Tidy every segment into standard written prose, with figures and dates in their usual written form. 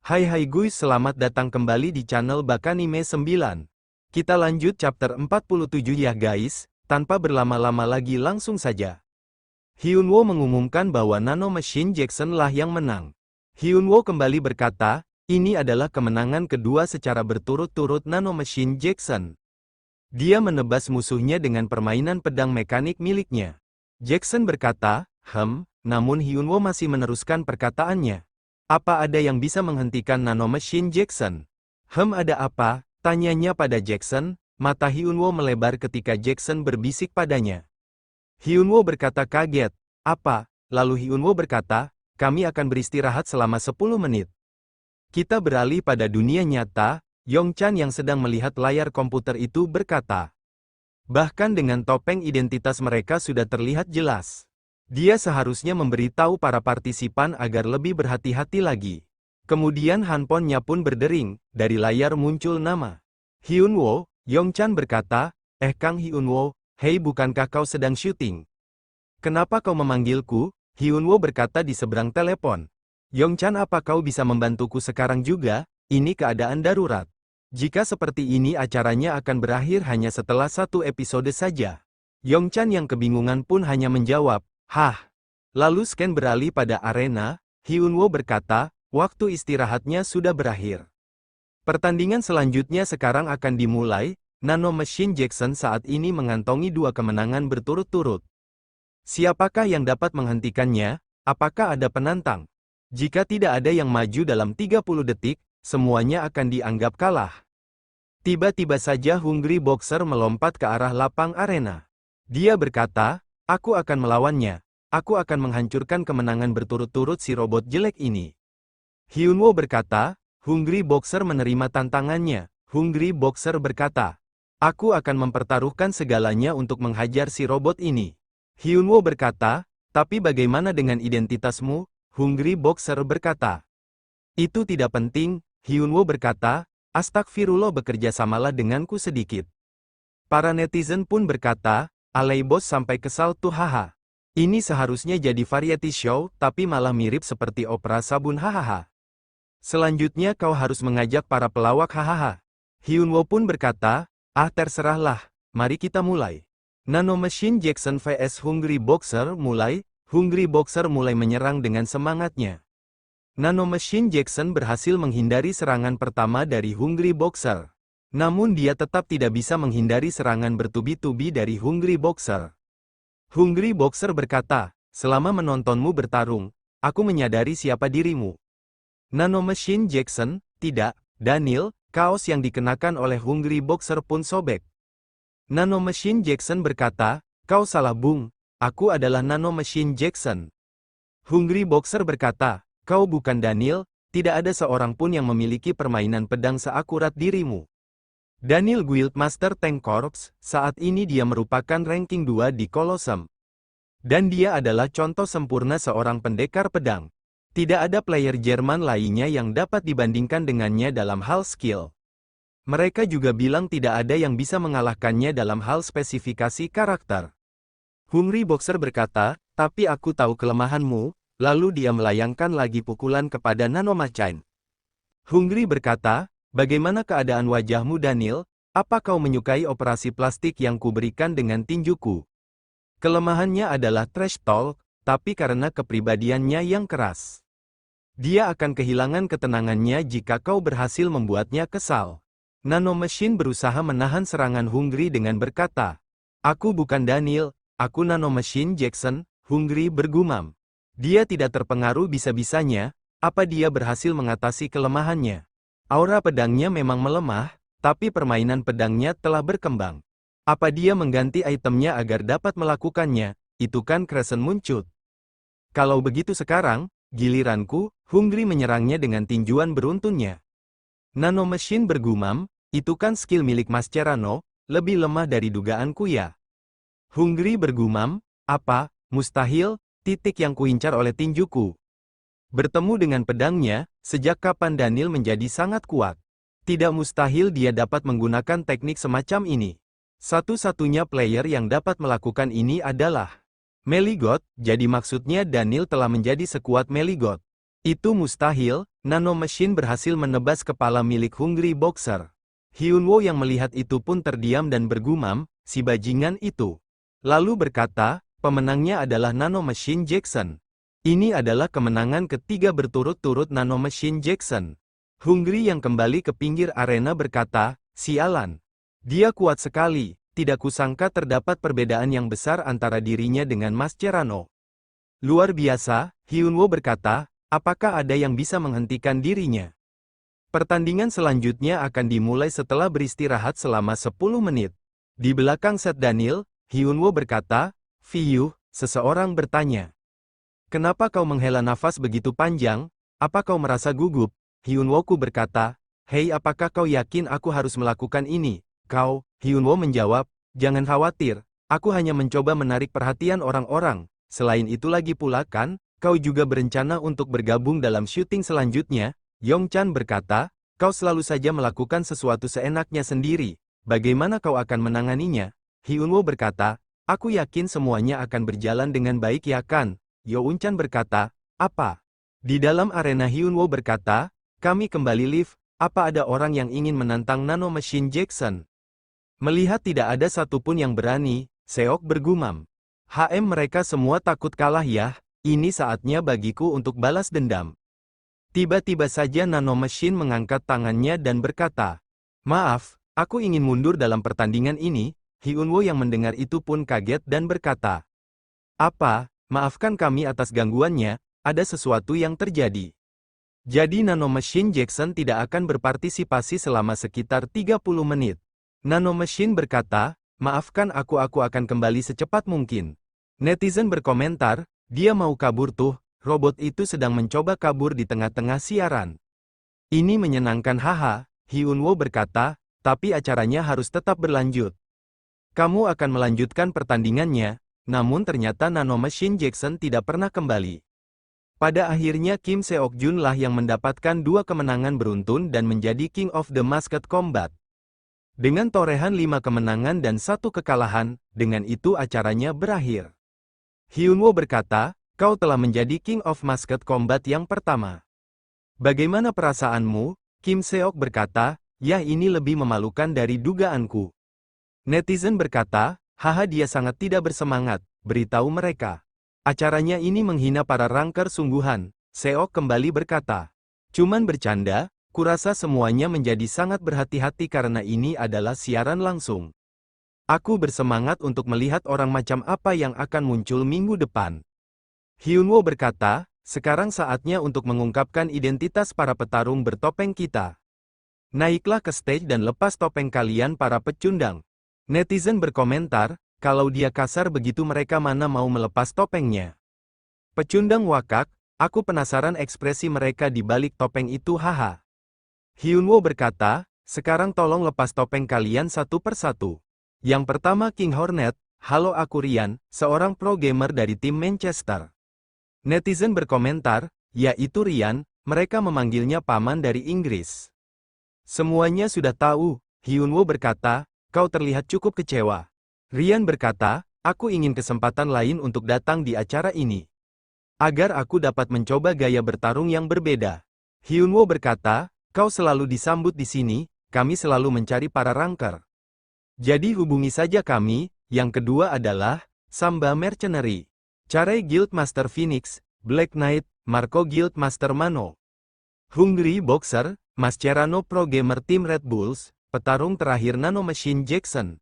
Hai guys, selamat datang kembali di channel Bakanime 9. Kita lanjut chapter 47 ya guys, tanpa berlama-lama lagi langsung saja. Hyunwoo mengumumkan bahwa Nano Machine Jackson lah yang menang. Hyunwoo kembali berkata, ini adalah kemenangan kedua secara berturut-turut Nano Machine Jackson. Dia menebas musuhnya dengan permainan pedang mekanik miliknya. Jackson berkata, namun Hyunwoo masih meneruskan perkataannya. Apa ada yang bisa menghentikan Nano Machine Jackson? Ada apa? Tanyanya pada Jackson. Mata Hyunwoo melebar ketika Jackson berbisik padanya. Hyunwoo berkata kaget. Apa? Lalu Hyunwoo berkata, kami akan beristirahat selama 10 menit. Kita beralih pada dunia nyata. Yongchan yang sedang melihat layar komputer itu berkata. Bahkan dengan topeng identitas mereka sudah terlihat jelas. Dia seharusnya memberitahu para partisipan agar lebih berhati-hati lagi. Kemudian handphonenya pun berdering, dari layar muncul nama. Hyunwoo. Yongchan berkata, Kang Hyunwoo, hei bukankah kau sedang syuting? Kenapa kau memanggilku? Hyunwoo berkata di seberang telepon. Yongchan, apa kau bisa membantuku sekarang juga? Ini keadaan darurat. Jika seperti ini acaranya akan berakhir hanya setelah 1 episode saja. Yongchan yang kebingungan pun hanya menjawab, Lalu scan beralih pada arena. Hyunwoo berkata, waktu istirahatnya sudah berakhir. Pertandingan selanjutnya sekarang akan dimulai. Nano Machine Jackson saat ini mengantongi 2 kemenangan berturut-turut. Siapakah yang dapat menghentikannya? Apakah ada penantang? Jika tidak ada yang maju dalam 30 detik, semuanya akan dianggap kalah. Tiba-tiba saja Hungry Boxer melompat ke arah lapang arena. Dia berkata, aku akan melawannya. Aku akan menghancurkan kemenangan berturut-turut si robot jelek ini. Hyunwoo berkata, Hungry Boxer menerima tantangannya. Hungry Boxer berkata, aku akan mempertaruhkan segalanya untuk menghajar si robot ini. Hyunwoo berkata, tapi bagaimana dengan identitasmu? Hungry Boxer berkata, itu tidak penting. Hyunwoo berkata, astagfirullah, bekerja samalah denganku sedikit. Para netizen pun berkata, alay bos sampai kesal tuh haha. Ini seharusnya jadi variety show, tapi malah mirip seperti opera sabun hahaha. Selanjutnya kau harus mengajak para pelawak hahaha. Hyunwoo pun berkata, terserahlah, mari kita mulai. Nano Machine Jackson vs Hungry Boxer mulai. Hungry Boxer mulai menyerang dengan semangatnya. Nano Machine Jackson berhasil menghindari serangan pertama dari Hungry Boxer. Namun dia tetap tidak bisa menghindari serangan bertubi-tubi dari Hungry Boxer. Hungry Boxer berkata, selama menontonmu bertarung, aku menyadari siapa dirimu. Nano Machine Jackson, tidak, Daniel, kaos yang dikenakan oleh Hungry Boxer pun sobek. Nano Machine Jackson berkata, kau salah bung, aku adalah Nano Machine Jackson. Hungry Boxer berkata, kau bukan Daniel, tidak ada seorang pun yang memiliki permainan pedang seakurat dirimu. Daniel Guildmaster Tank Corps, saat ini dia merupakan ranking 2 di Colosseum. Dan dia adalah contoh sempurna seorang pendekar pedang. Tidak ada player Jerman lainnya yang dapat dibandingkan dengannya dalam hal skill. Mereka juga bilang tidak ada yang bisa mengalahkannya dalam hal spesifikasi karakter. Hungry Boxer berkata, tapi aku tahu kelemahanmu. Lalu dia melayangkan lagi pukulan kepada Nano Machine. Hungry berkata, bagaimana keadaan wajahmu Daniel? Apa kau menyukai operasi plastik yang kuberikan dengan tinjuku? Kelemahannya adalah trash talk, tapi karena kepribadiannya yang keras. Dia akan kehilangan ketenangannya jika kau berhasil membuatnya kesal. Nano Machine berusaha menahan serangan Hungry dengan berkata, aku bukan Daniel, aku Nano Machine Jackson. Hungry bergumam. Dia tidak terpengaruh bisa-bisanya, apa dia berhasil mengatasi kelemahannya. Aura pedangnya memang melemah, tapi permainan pedangnya telah berkembang. Apa dia mengganti itemnya agar dapat melakukannya, itu kan Crescent Moonshot. Kalau begitu sekarang, giliranku, Hungry menyerangnya dengan tinjuan beruntunnya. Nano Machine bergumam, itu kan skill milik Mascherano, lebih lemah dari dugaanku ya. Hungry bergumam, apa, mustahil? Yang kuincar oleh tinjuku. Bertemu dengan pedangnya, sejak kapan Daniel menjadi sangat kuat? Tidak mustahil dia dapat menggunakan teknik semacam ini. Satu-satunya player yang dapat melakukan ini adalah Meligot, jadi maksudnya Daniel telah menjadi sekuat Meligot. Itu mustahil, Nano Machine berhasil menebas kepala milik Hungry Boxer. Hyunwoo yang melihat itu pun terdiam dan bergumam, si bajingan itu. Lalu berkata, pemenangnya adalah Nano Machine Jackson. Ini adalah kemenangan ketiga berturut-turut Nano Machine Jackson. Hungry yang kembali ke pinggir arena berkata, sialan. Dia kuat sekali, tidak kusangka terdapat perbedaan yang besar antara dirinya dengan Mascherano. Luar biasa, Hyunwoo berkata, apakah ada yang bisa menghentikan dirinya? Pertandingan selanjutnya akan dimulai setelah beristirahat selama 10 menit. Di belakang set Daniel, Hyunwoo berkata, Fiyu, seseorang bertanya. Kenapa kau menghela nafas begitu panjang? Apa kau merasa gugup? Hyunwoo-ku berkata, hei apakah kau yakin aku harus melakukan ini? Kau, Hyunwoo menjawab, jangan khawatir, aku hanya mencoba menarik perhatian orang-orang. Selain itu lagi pula kan, kau juga berencana untuk bergabung dalam syuting selanjutnya? Yongchan berkata, kau selalu saja melakukan sesuatu seenaknya sendiri. Bagaimana kau akan menanganinya? Hyunwoo berkata, aku yakin semuanya akan berjalan dengan baik ya kan? Yongchan berkata, apa? Di dalam arena Hyunwoo berkata, kami kembali live, apa ada orang yang ingin menantang Nano Machine Jackson? Melihat tidak ada satupun yang berani, Seok bergumam. Mereka semua takut kalah ya, ini saatnya bagiku untuk balas dendam. Tiba-tiba saja Nano Machine mengangkat tangannya dan berkata, maaf, aku ingin mundur dalam pertandingan ini. Hyunwoo yang mendengar itu pun kaget dan berkata, apa? Maafkan kami atas gangguannya, ada sesuatu yang terjadi. Jadi Nano Machine Jackson tidak akan berpartisipasi selama sekitar 30 menit. Nano Machine berkata, maafkan aku akan kembali secepat mungkin. Netizen berkomentar, dia mau kabur tuh, robot itu sedang mencoba kabur di tengah-tengah siaran. Ini menyenangkan haha, Hyunwoo berkata, tapi acaranya harus tetap berlanjut. Kamu akan melanjutkan pertandingannya. Namun ternyata Nano Machine Jackson tidak pernah kembali. Pada akhirnya Kim Seok-jun lah yang mendapatkan 2 kemenangan beruntun dan menjadi King of the Masked Combat. Dengan torehan 5 kemenangan dan 1 kekalahan, dengan itu acaranya berakhir. Hyunwoo berkata, kau telah menjadi King of Masked Combat yang pertama. Bagaimana perasaanmu? Kim Seok berkata, ya ini lebih memalukan dari dugaanku. Netizen berkata, haha dia sangat tidak bersemangat, beritahu mereka. Acaranya ini menghina para ranker sungguhan, Seok kembali berkata. Cuman bercanda, kurasa semuanya menjadi sangat berhati-hati karena ini adalah siaran langsung. Aku bersemangat untuk melihat orang macam apa yang akan muncul minggu depan. Hyunwoo berkata, sekarang saatnya untuk mengungkapkan identitas para petarung bertopeng kita. Naiklah ke stage dan lepas topeng kalian para pecundang. Netizen berkomentar, kalau dia kasar begitu mereka mana mau melepas topengnya. Pecundang wakak, aku penasaran ekspresi mereka di balik topeng itu haha. Hyunwoo berkata, sekarang tolong lepas topeng kalian satu persatu. Yang pertama King Hornet, halo aku Ryan, seorang pro gamer dari tim Manchester. Netizen berkomentar, ya itu Ryan, mereka memanggilnya paman dari Inggris. Semuanya sudah tahu, Hyunwoo berkata, kau terlihat cukup kecewa. Ryan berkata, aku ingin kesempatan lain untuk datang di acara ini. Agar aku dapat mencoba gaya bertarung yang berbeda. Hyunwoo berkata, kau selalu disambut di sini, kami selalu mencari para ranker. Jadi hubungi saja kami. Yang kedua adalah, Samba Mercenary. Carai Guildmaster Phoenix, Black Knight, Marco Guildmaster Mano. Hungry Boxer, Mascherano Pro Gamer Team Red Bulls, petarung terakhir Nano Machine Jackson.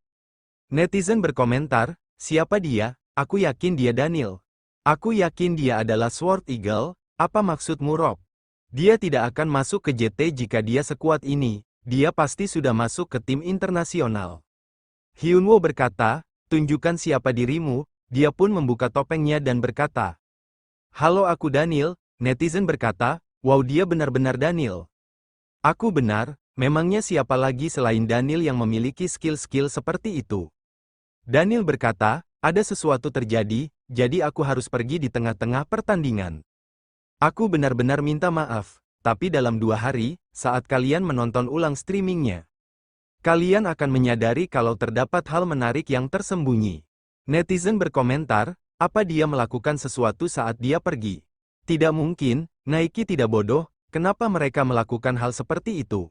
Netizen berkomentar, siapa dia? Aku yakin dia Daniel. Aku yakin dia adalah Sword Eagle, apa maksudmu Rob? Dia tidak akan masuk ke JT jika dia sekuat ini, dia pasti sudah masuk ke tim internasional. Hyunwoo berkata, tunjukkan siapa dirimu, dia pun membuka topengnya dan berkata, halo aku Daniel, netizen berkata, wow dia benar-benar Daniel. Aku benar, memangnya siapa lagi selain Daniel yang memiliki skill-skill seperti itu? Daniel berkata, ada sesuatu terjadi, jadi aku harus pergi di tengah-tengah pertandingan. Aku benar-benar minta maaf, tapi dalam 2 hari, saat kalian menonton ulang streamingnya, kalian akan menyadari kalau terdapat hal menarik yang tersembunyi. Netizen berkomentar, apa dia melakukan sesuatu saat dia pergi? Tidak mungkin, Nike tidak bodoh, kenapa mereka melakukan hal seperti itu?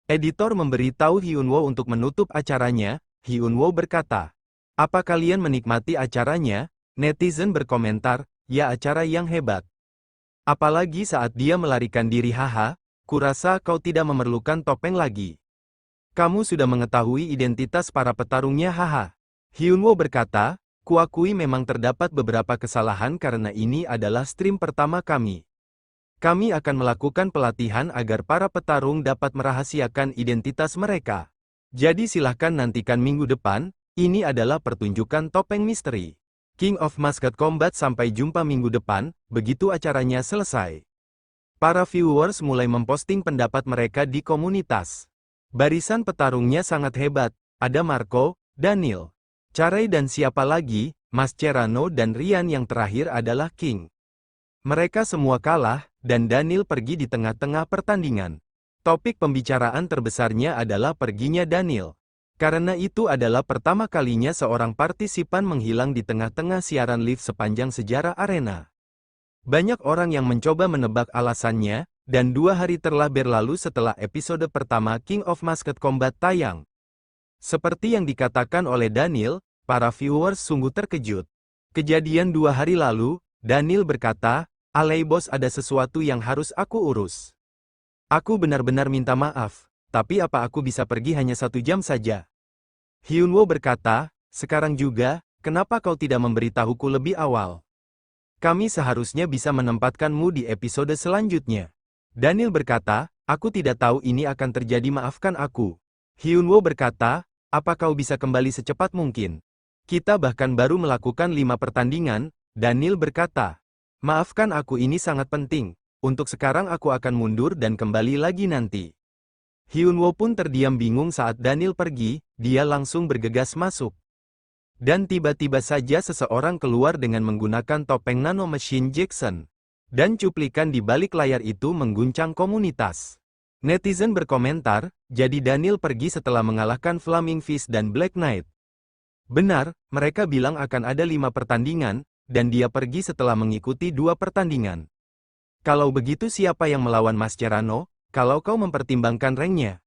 Editor memberitahu Hyunwoo untuk menutup acaranya. Hyunwoo berkata, "Apa kalian menikmati acaranya?" Netizen berkomentar, "Ya, acara yang hebat. Apalagi saat dia melarikan diri, haha, kurasa kau tidak memerlukan topeng lagi. Kamu sudah mengetahui identitas para petarungnya, haha." Hyunwoo berkata, "Kuakui memang terdapat beberapa kesalahan karena ini adalah stream pertama kami. Kami akan melakukan pelatihan agar para petarung dapat merahasiakan identitas mereka. Jadi silahkan nantikan minggu depan, ini adalah pertunjukan topeng misteri. King of Masked Combat sampai jumpa minggu depan." Begitu acaranya selesai, para viewers mulai memposting pendapat mereka di komunitas. Barisan petarungnya sangat hebat, ada Marco, Daniel, Carey dan siapa lagi, Mascherano dan Ryan, yang terakhir adalah King. Mereka semua kalah, dan Daniel pergi di tengah-tengah pertandingan. Topik pembicaraan terbesarnya adalah perginya Daniel. Karena itu adalah pertama kalinya seorang partisipan menghilang di tengah-tengah siaran live sepanjang sejarah arena. Banyak orang yang mencoba menebak alasannya, dan 2 hari telah berlalu setelah episode pertama King of Masked Combat tayang. Seperti yang dikatakan oleh Daniel, para viewers sungguh terkejut. Kejadian 2 hari lalu, Daniel berkata, "Alay bos, ada sesuatu yang harus aku urus. Aku benar-benar minta maaf, tapi apa aku bisa pergi hanya 1 jam saja?" Hyunwoo berkata, "Sekarang juga, kenapa kau tidak memberitahuku lebih awal? Kami seharusnya bisa menempatkanmu di episode selanjutnya." Daniel berkata, "Aku tidak tahu ini akan terjadi, maafkan aku." Hyunwoo berkata, "Apa kau bisa kembali secepat mungkin? Kita bahkan baru melakukan 5 pertandingan." Daniel berkata, "Maafkan aku, ini sangat penting. Untuk sekarang aku akan mundur dan kembali lagi nanti." Hyunwoo pun terdiam bingung saat Daniel pergi, dia langsung bergegas masuk. Dan tiba-tiba saja seseorang keluar dengan menggunakan topeng Nano Machine Jackson. Dan cuplikan di balik layar itu mengguncang komunitas. Netizen berkomentar, "Jadi Daniel pergi setelah mengalahkan Flaming Fist dan Black Knight." Benar, mereka bilang akan ada 5 pertandingan, dan dia pergi setelah mengikuti 2 pertandingan. Kalau begitu siapa yang melawan Mascherano, kalau kau mempertimbangkan ranknya?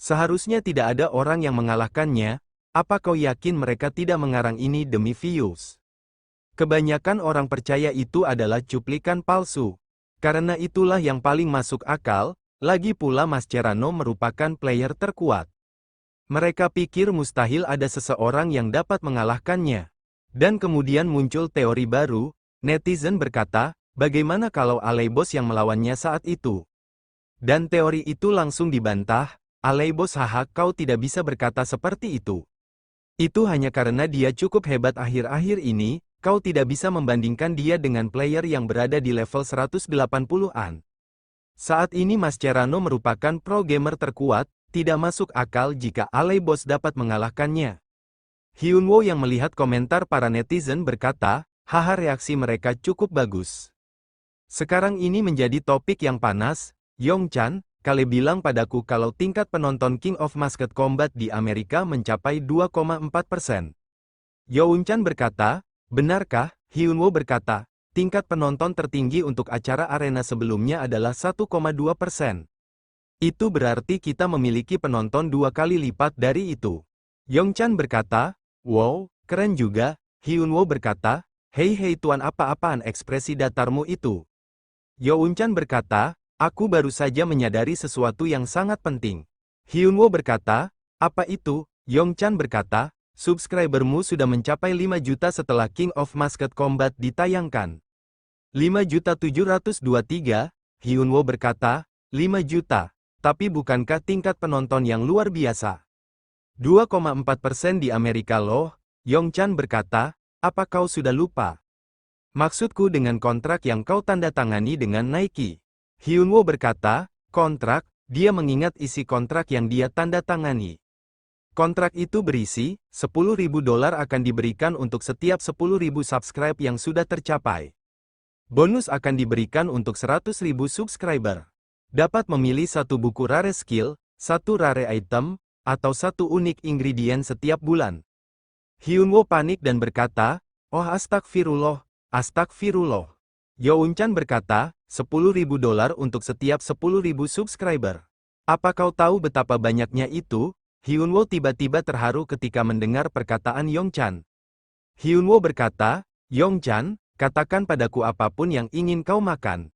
Seharusnya tidak ada orang yang mengalahkannya. Apa kau yakin mereka tidak mengarang ini demi views? Kebanyakan orang percaya itu adalah cuplikan palsu. Karena itulah yang paling masuk akal, lagi pula Mascherano merupakan player terkuat. Mereka pikir mustahil ada seseorang yang dapat mengalahkannya. Dan kemudian muncul teori baru, netizen berkata, bagaimana kalau Alay Bos yang melawannya saat itu? Dan teori itu langsung dibantah, Alay Bos, haha, kau tidak bisa berkata seperti itu. Itu hanya karena dia cukup hebat akhir-akhir ini, kau tidak bisa membandingkan dia dengan player yang berada di level 180-an. Saat ini Mascherano merupakan pro gamer terkuat, tidak masuk akal jika Alay Bos dapat mengalahkannya. Hyunwoo yang melihat komentar para netizen berkata, haha, reaksi mereka cukup bagus. Sekarang ini menjadi topik yang panas. Yongchan, kale bilang padaku kalau tingkat penonton King of Masked Combat di Amerika mencapai 2,4%. Yongchan berkata, benarkah? Hyunwoo berkata, tingkat penonton tertinggi untuk acara arena sebelumnya adalah 1,2%. Itu berarti kita memiliki penonton 2 kali lipat dari itu. Yongchan berkata, wow, keren juga. Hyunwoo berkata, hei tuan, apa-apaan ekspresi datarmu itu? Yongchan berkata, aku baru saja menyadari sesuatu yang sangat penting. Hyunwoo berkata, apa itu? Yongchan berkata, subscribermu sudah mencapai 5 juta setelah King of Masked Combat ditayangkan. 5.723, Hyunwoo berkata, 5 juta. Tapi bukankah tingkat penonton yang luar biasa? 2,4% di Amerika loh. Yongchan berkata, apa kau sudah lupa? Maksudku dengan kontrak yang kau tanda tangani dengan Nike. Hyunwoo berkata, kontrak, dia mengingat isi kontrak yang dia tanda tangani. Kontrak itu berisi, $10.000 akan diberikan untuk setiap 10.000 subscribe yang sudah tercapai. Bonus akan diberikan untuk 100.000 subscriber. Dapat memilih 1 buku rare skill, 1 rare item, atau 1 unik ingredient setiap bulan. Hyunwoo panik dan berkata, oh astagfirullah, astagfirullah. Younchan berkata, $10.000 untuk setiap 10.000 subscriber. Apa kau tahu betapa banyaknya itu? Hyunwoo tiba-tiba terharu ketika mendengar perkataan Younchan. Hyunwoo berkata, Younchan, katakan padaku apapun yang ingin kau makan.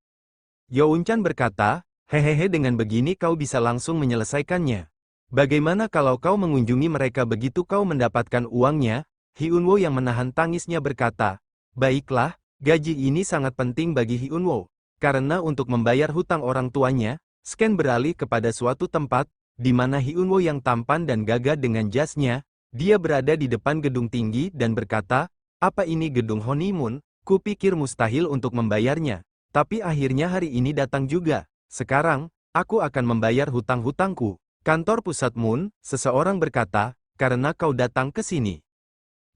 Younchan berkata, hehehe, dengan begini kau bisa langsung menyelesaikannya. Bagaimana kalau kau mengunjungi mereka begitu kau mendapatkan uangnya? Hyunwoo yang menahan tangisnya berkata, baiklah, gaji ini sangat penting bagi Hyunwoo. Karena untuk membayar hutang orang tuanya, Scan beralih kepada suatu tempat, di mana Hyunwoo yang tampan dan gagah dengan jasnya, dia berada di depan gedung tinggi dan berkata, apa ini gedung honeymoon? Kupikir mustahil untuk membayarnya. Tapi akhirnya hari ini datang juga. Sekarang, aku akan membayar hutang-hutangku. Kantor pusat Moon, seseorang berkata, karena kau datang ke sini.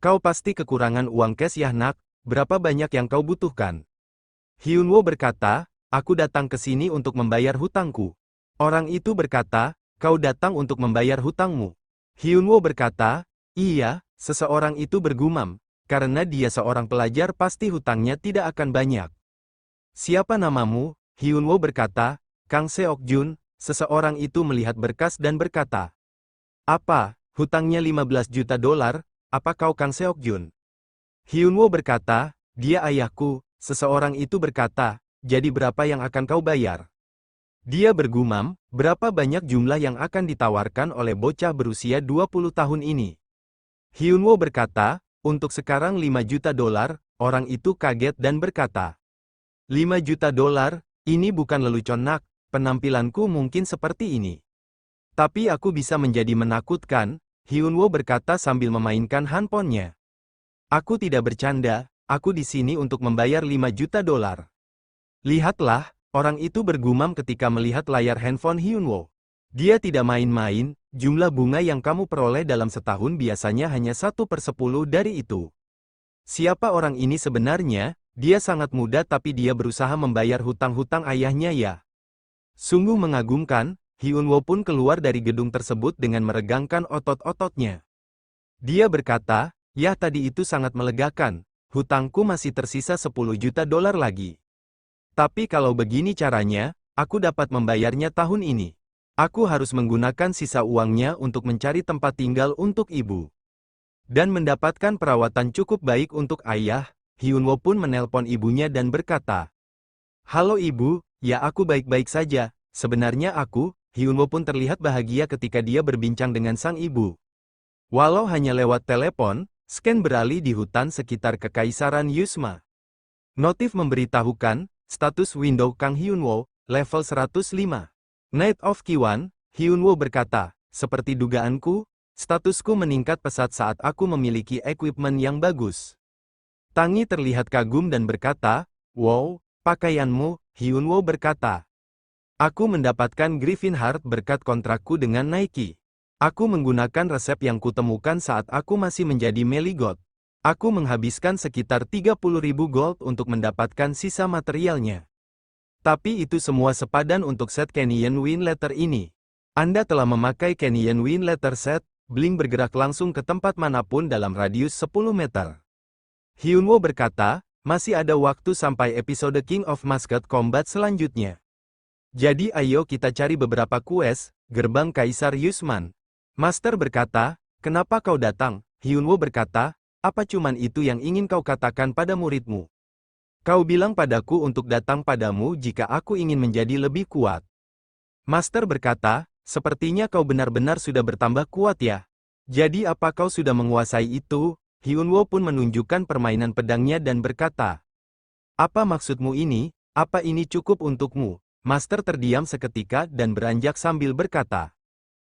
Kau pasti kekurangan uang cash ya nak, berapa banyak yang kau butuhkan? Hyunwoo berkata, aku datang ke sini untuk membayar hutangku. Orang itu berkata, kau datang untuk membayar hutangmu. Hyunwoo berkata, iya, seseorang itu bergumam, karena dia seorang pelajar pasti hutangnya tidak akan banyak. Siapa namamu? Hyunwoo berkata, Kang Seokjun. Seseorang itu melihat berkas dan berkata, apa, hutangnya $15 juta? Apa kau Kang Seokjun? Hyunwoo berkata, dia ayahku. Seseorang itu berkata, jadi berapa yang akan kau bayar? Dia bergumam, berapa banyak jumlah yang akan ditawarkan oleh bocah berusia 20 tahun ini? Hyunwoo berkata, untuk sekarang $5 juta. Orang itu kaget dan berkata, $5 juta? Ini bukan lelucon nak, penampilanku mungkin seperti ini. Tapi aku bisa menjadi menakutkan, Hyunwoo berkata sambil memainkan handphonenya. Aku tidak bercanda, aku di sini untuk membayar $5 juta. Lihatlah, orang itu bergumam ketika melihat layar handphone Hyunwoo. Dia tidak main-main, jumlah bunga yang kamu peroleh dalam setahun biasanya hanya 1/10 dari itu. Siapa orang ini sebenarnya? Dia sangat muda tapi dia berusaha membayar hutang-hutang ayahnya ya. Sungguh mengagumkan, Hyunwoo pun keluar dari gedung tersebut dengan meregangkan otot-ototnya. Dia berkata, ya tadi itu sangat melegakan. Hutangku masih tersisa $10 juta lagi. Tapi kalau begini caranya, aku dapat membayarnya tahun ini. Aku harus menggunakan sisa uangnya untuk mencari tempat tinggal untuk ibu. Dan mendapatkan perawatan cukup baik untuk ayah. Hyunwoo pun menelpon ibunya dan berkata, halo ibu, ya aku baik-baik saja. Sebenarnya Hyunwoo pun terlihat bahagia ketika dia berbincang dengan sang ibu. Walau hanya lewat telepon, Scan beralih di hutan sekitar Kekaisaran Yusma. Notif memberitahukan, status window Kang Hyunwoo, level 105. Knight of Kiwon, Hyunwoo berkata, seperti dugaanku, statusku meningkat pesat saat aku memiliki equipment yang bagus. Tangi terlihat kagum dan berkata, wow, pakaianmu, Hyunwoo berkata. Aku mendapatkan Griffin Heart berkat kontrakku dengan Nike. Aku menggunakan resep yang kutemukan saat aku masih menjadi Meligot. Aku menghabiskan sekitar 30.000 gold untuk mendapatkan sisa materialnya. Tapi itu semua sepadan untuk set Canyon Wind Letter ini. Anda telah memakai Canyon Wind Letter set, Blink bergerak langsung ke tempat manapun dalam radius 10 meter. Hyunwoo berkata, masih ada waktu sampai episode King of Musket Combat selanjutnya. Jadi ayo kita cari beberapa quest, gerbang Kaisar Yusman. Master berkata, kenapa kau datang? Hyunwoo berkata, apa cuman itu yang ingin kau katakan pada muridmu? Kau bilang padaku untuk datang padamu jika aku ingin menjadi lebih kuat. Master berkata, sepertinya kau benar-benar sudah bertambah kuat ya. Jadi apa kau sudah menguasai itu? Hyunwoo pun menunjukkan permainan pedangnya dan berkata, apa maksudmu ini? Apa ini cukup untukmu? Master terdiam seketika dan beranjak sambil berkata,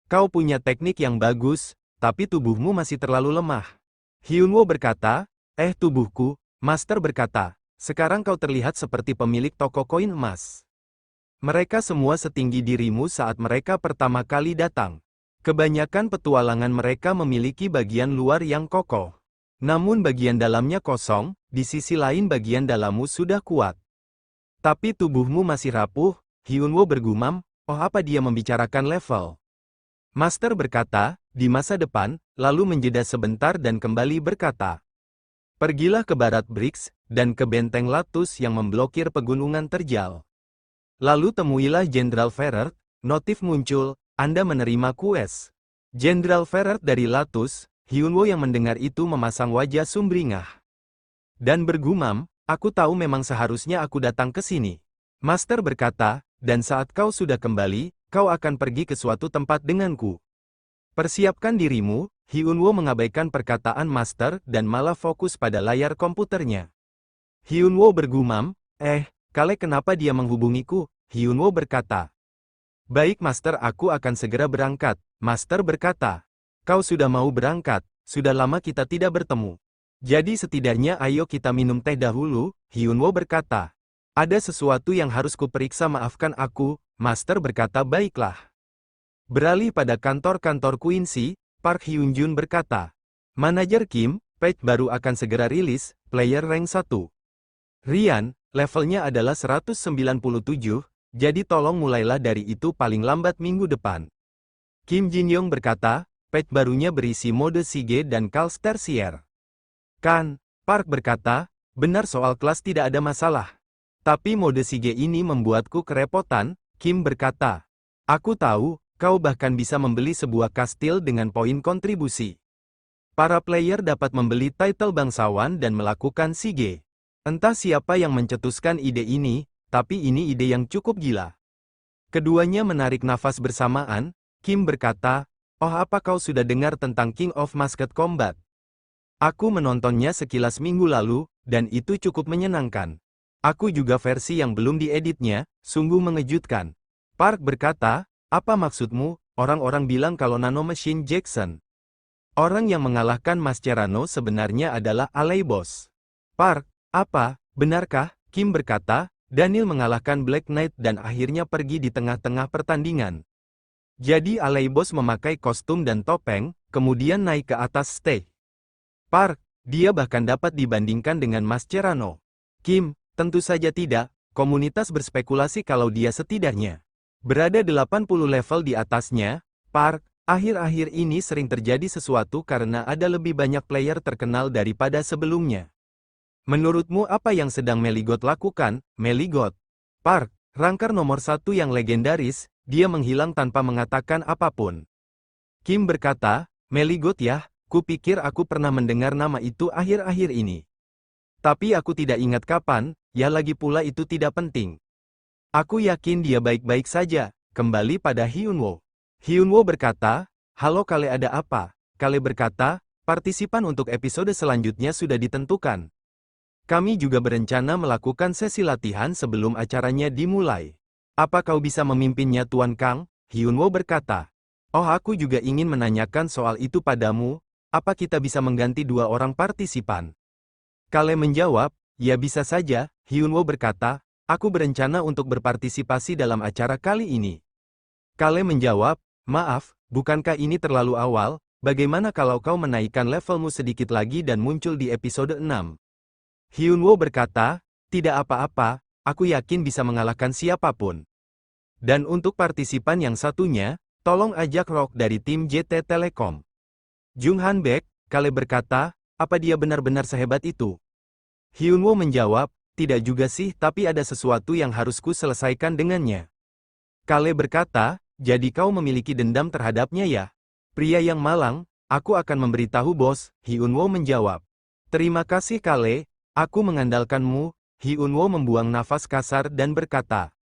kau punya teknik yang bagus, tapi tubuhmu masih terlalu lemah. Hyunwoo berkata, tubuhku, Master berkata, sekarang kau terlihat seperti pemilik toko koin emas. Mereka semua setinggi dirimu saat mereka pertama kali datang. Kebanyakan petualangan mereka memiliki bagian luar yang kokoh. Namun bagian dalamnya kosong, di sisi lain bagian dalammu sudah kuat. Tapi tubuhmu masih rapuh, Hyunwoo bergumam, oh apa dia membicarakan level? Master berkata, di masa depan, lalu menjeda sebentar dan kembali berkata, Pergilah ke barat Brix, dan ke benteng Latus yang memblokir pegunungan terjal. Lalu temuilah Jenderal Ferret, notif muncul, Anda menerima kues. Jenderal Ferret dari Latus, Hyunwoo yang mendengar itu memasang wajah sumringah. Dan bergumam, aku tahu memang seharusnya aku datang ke sini. Master berkata, dan saat kau sudah kembali, kau akan pergi ke suatu tempat denganku. Persiapkan dirimu. Hyunwoo mengabaikan perkataan Master dan malah fokus pada layar komputernya. Hyunwoo bergumam, Kale kenapa dia menghubungiku? Hyunwoo berkata. Baik Master, aku akan segera berangkat. Master berkata. Kau sudah mau berangkat, sudah lama kita tidak bertemu. Jadi setidaknya ayo kita minum teh dahulu, Hyunwoo berkata. Ada sesuatu yang harus kuperiksa, maafkan aku, Master berkata. Baiklah. Beralih pada kantor-kantor Quincy, Park Hyunjun berkata, Manajer Kim, patch baru akan segera rilis, player rank 1. Rian, levelnya adalah 197, jadi tolong mulailah dari itu paling lambat minggu depan. Kim Jin-young berkata, patch barunya berisi mode Sige dan Kals Tersier. Kan, Park berkata, benar soal kelas tidak ada masalah. Tapi mode Sige ini membuatku kerepotan, Kim berkata. Aku tahu. Kau bahkan bisa membeli sebuah kastil dengan poin kontribusi. Para player dapat membeli title bangsawan dan melakukan Sige. Entah siapa yang mencetuskan ide ini, tapi ini ide yang cukup gila. Keduanya menarik nafas bersamaan. Kim berkata, oh apa kau sudah dengar tentang King of Masked Combat? Aku menontonnya sekilas minggu lalu, dan itu cukup menyenangkan. Aku juga versi yang belum dieditnya, sungguh mengejutkan. Park berkata, apa maksudmu? Orang-orang bilang kalau Nanomachine Jackson. Orang yang mengalahkan Mascherano sebenarnya adalah Aleibos. Park, apa? Benarkah? Kim berkata, Daniel mengalahkan Black Knight dan akhirnya pergi di tengah-tengah pertandingan. Jadi Aleibos memakai kostum dan topeng, kemudian naik ke atas stage. Park, dia bahkan dapat dibandingkan dengan Mascherano. Kim, tentu saja tidak, komunitas berspekulasi kalau dia setidaknya berada 80 level di atasnya. Park, akhir-akhir ini sering terjadi sesuatu karena ada lebih banyak player terkenal daripada sebelumnya. Menurutmu apa yang sedang Meligot lakukan, Meligot? Park, rankar nomor 1 yang legendaris, dia menghilang tanpa mengatakan apapun. Kim berkata, Meligot ya, kupikir aku pernah mendengar nama itu akhir-akhir ini. Tapi aku tidak ingat kapan, ya lagi pula itu tidak penting. Aku yakin dia baik-baik saja. Kembali pada Hyunwoo. Hyunwoo berkata, halo Kale, ada apa? Kale berkata, partisipan untuk episode selanjutnya sudah ditentukan. Kami juga berencana melakukan sesi latihan sebelum acaranya dimulai. Apa kau bisa memimpinnya Tuan Kang? Hyunwoo berkata. Oh, aku juga ingin menanyakan soal itu padamu, apa kita bisa mengganti 2 orang partisipan? Kale menjawab, ya bisa saja. Hyunwoo berkata, aku berencana untuk berpartisipasi dalam acara kali ini. Kale menjawab, maaf, bukankah ini terlalu awal? Bagaimana kalau kau menaikkan levelmu sedikit lagi dan muncul di episode 6? Hyunwoo berkata, tidak apa-apa, aku yakin bisa mengalahkan siapapun. Dan untuk partisipan yang satunya, tolong ajak Rock dari tim JT Telekom. Jung Han-baek, Kale berkata, apa dia benar-benar sehebat itu? Hyunwoo menjawab, tidak juga sih, tapi ada sesuatu yang harus ku selesaikan dengannya. Kale berkata, jadi kau memiliki dendam terhadapnya ya? Pria yang malang, aku akan memberitahu bos, Hyunwoo menjawab. Terima kasih Kale, aku mengandalkanmu. Hyunwoo membuang nafas kasar dan berkata.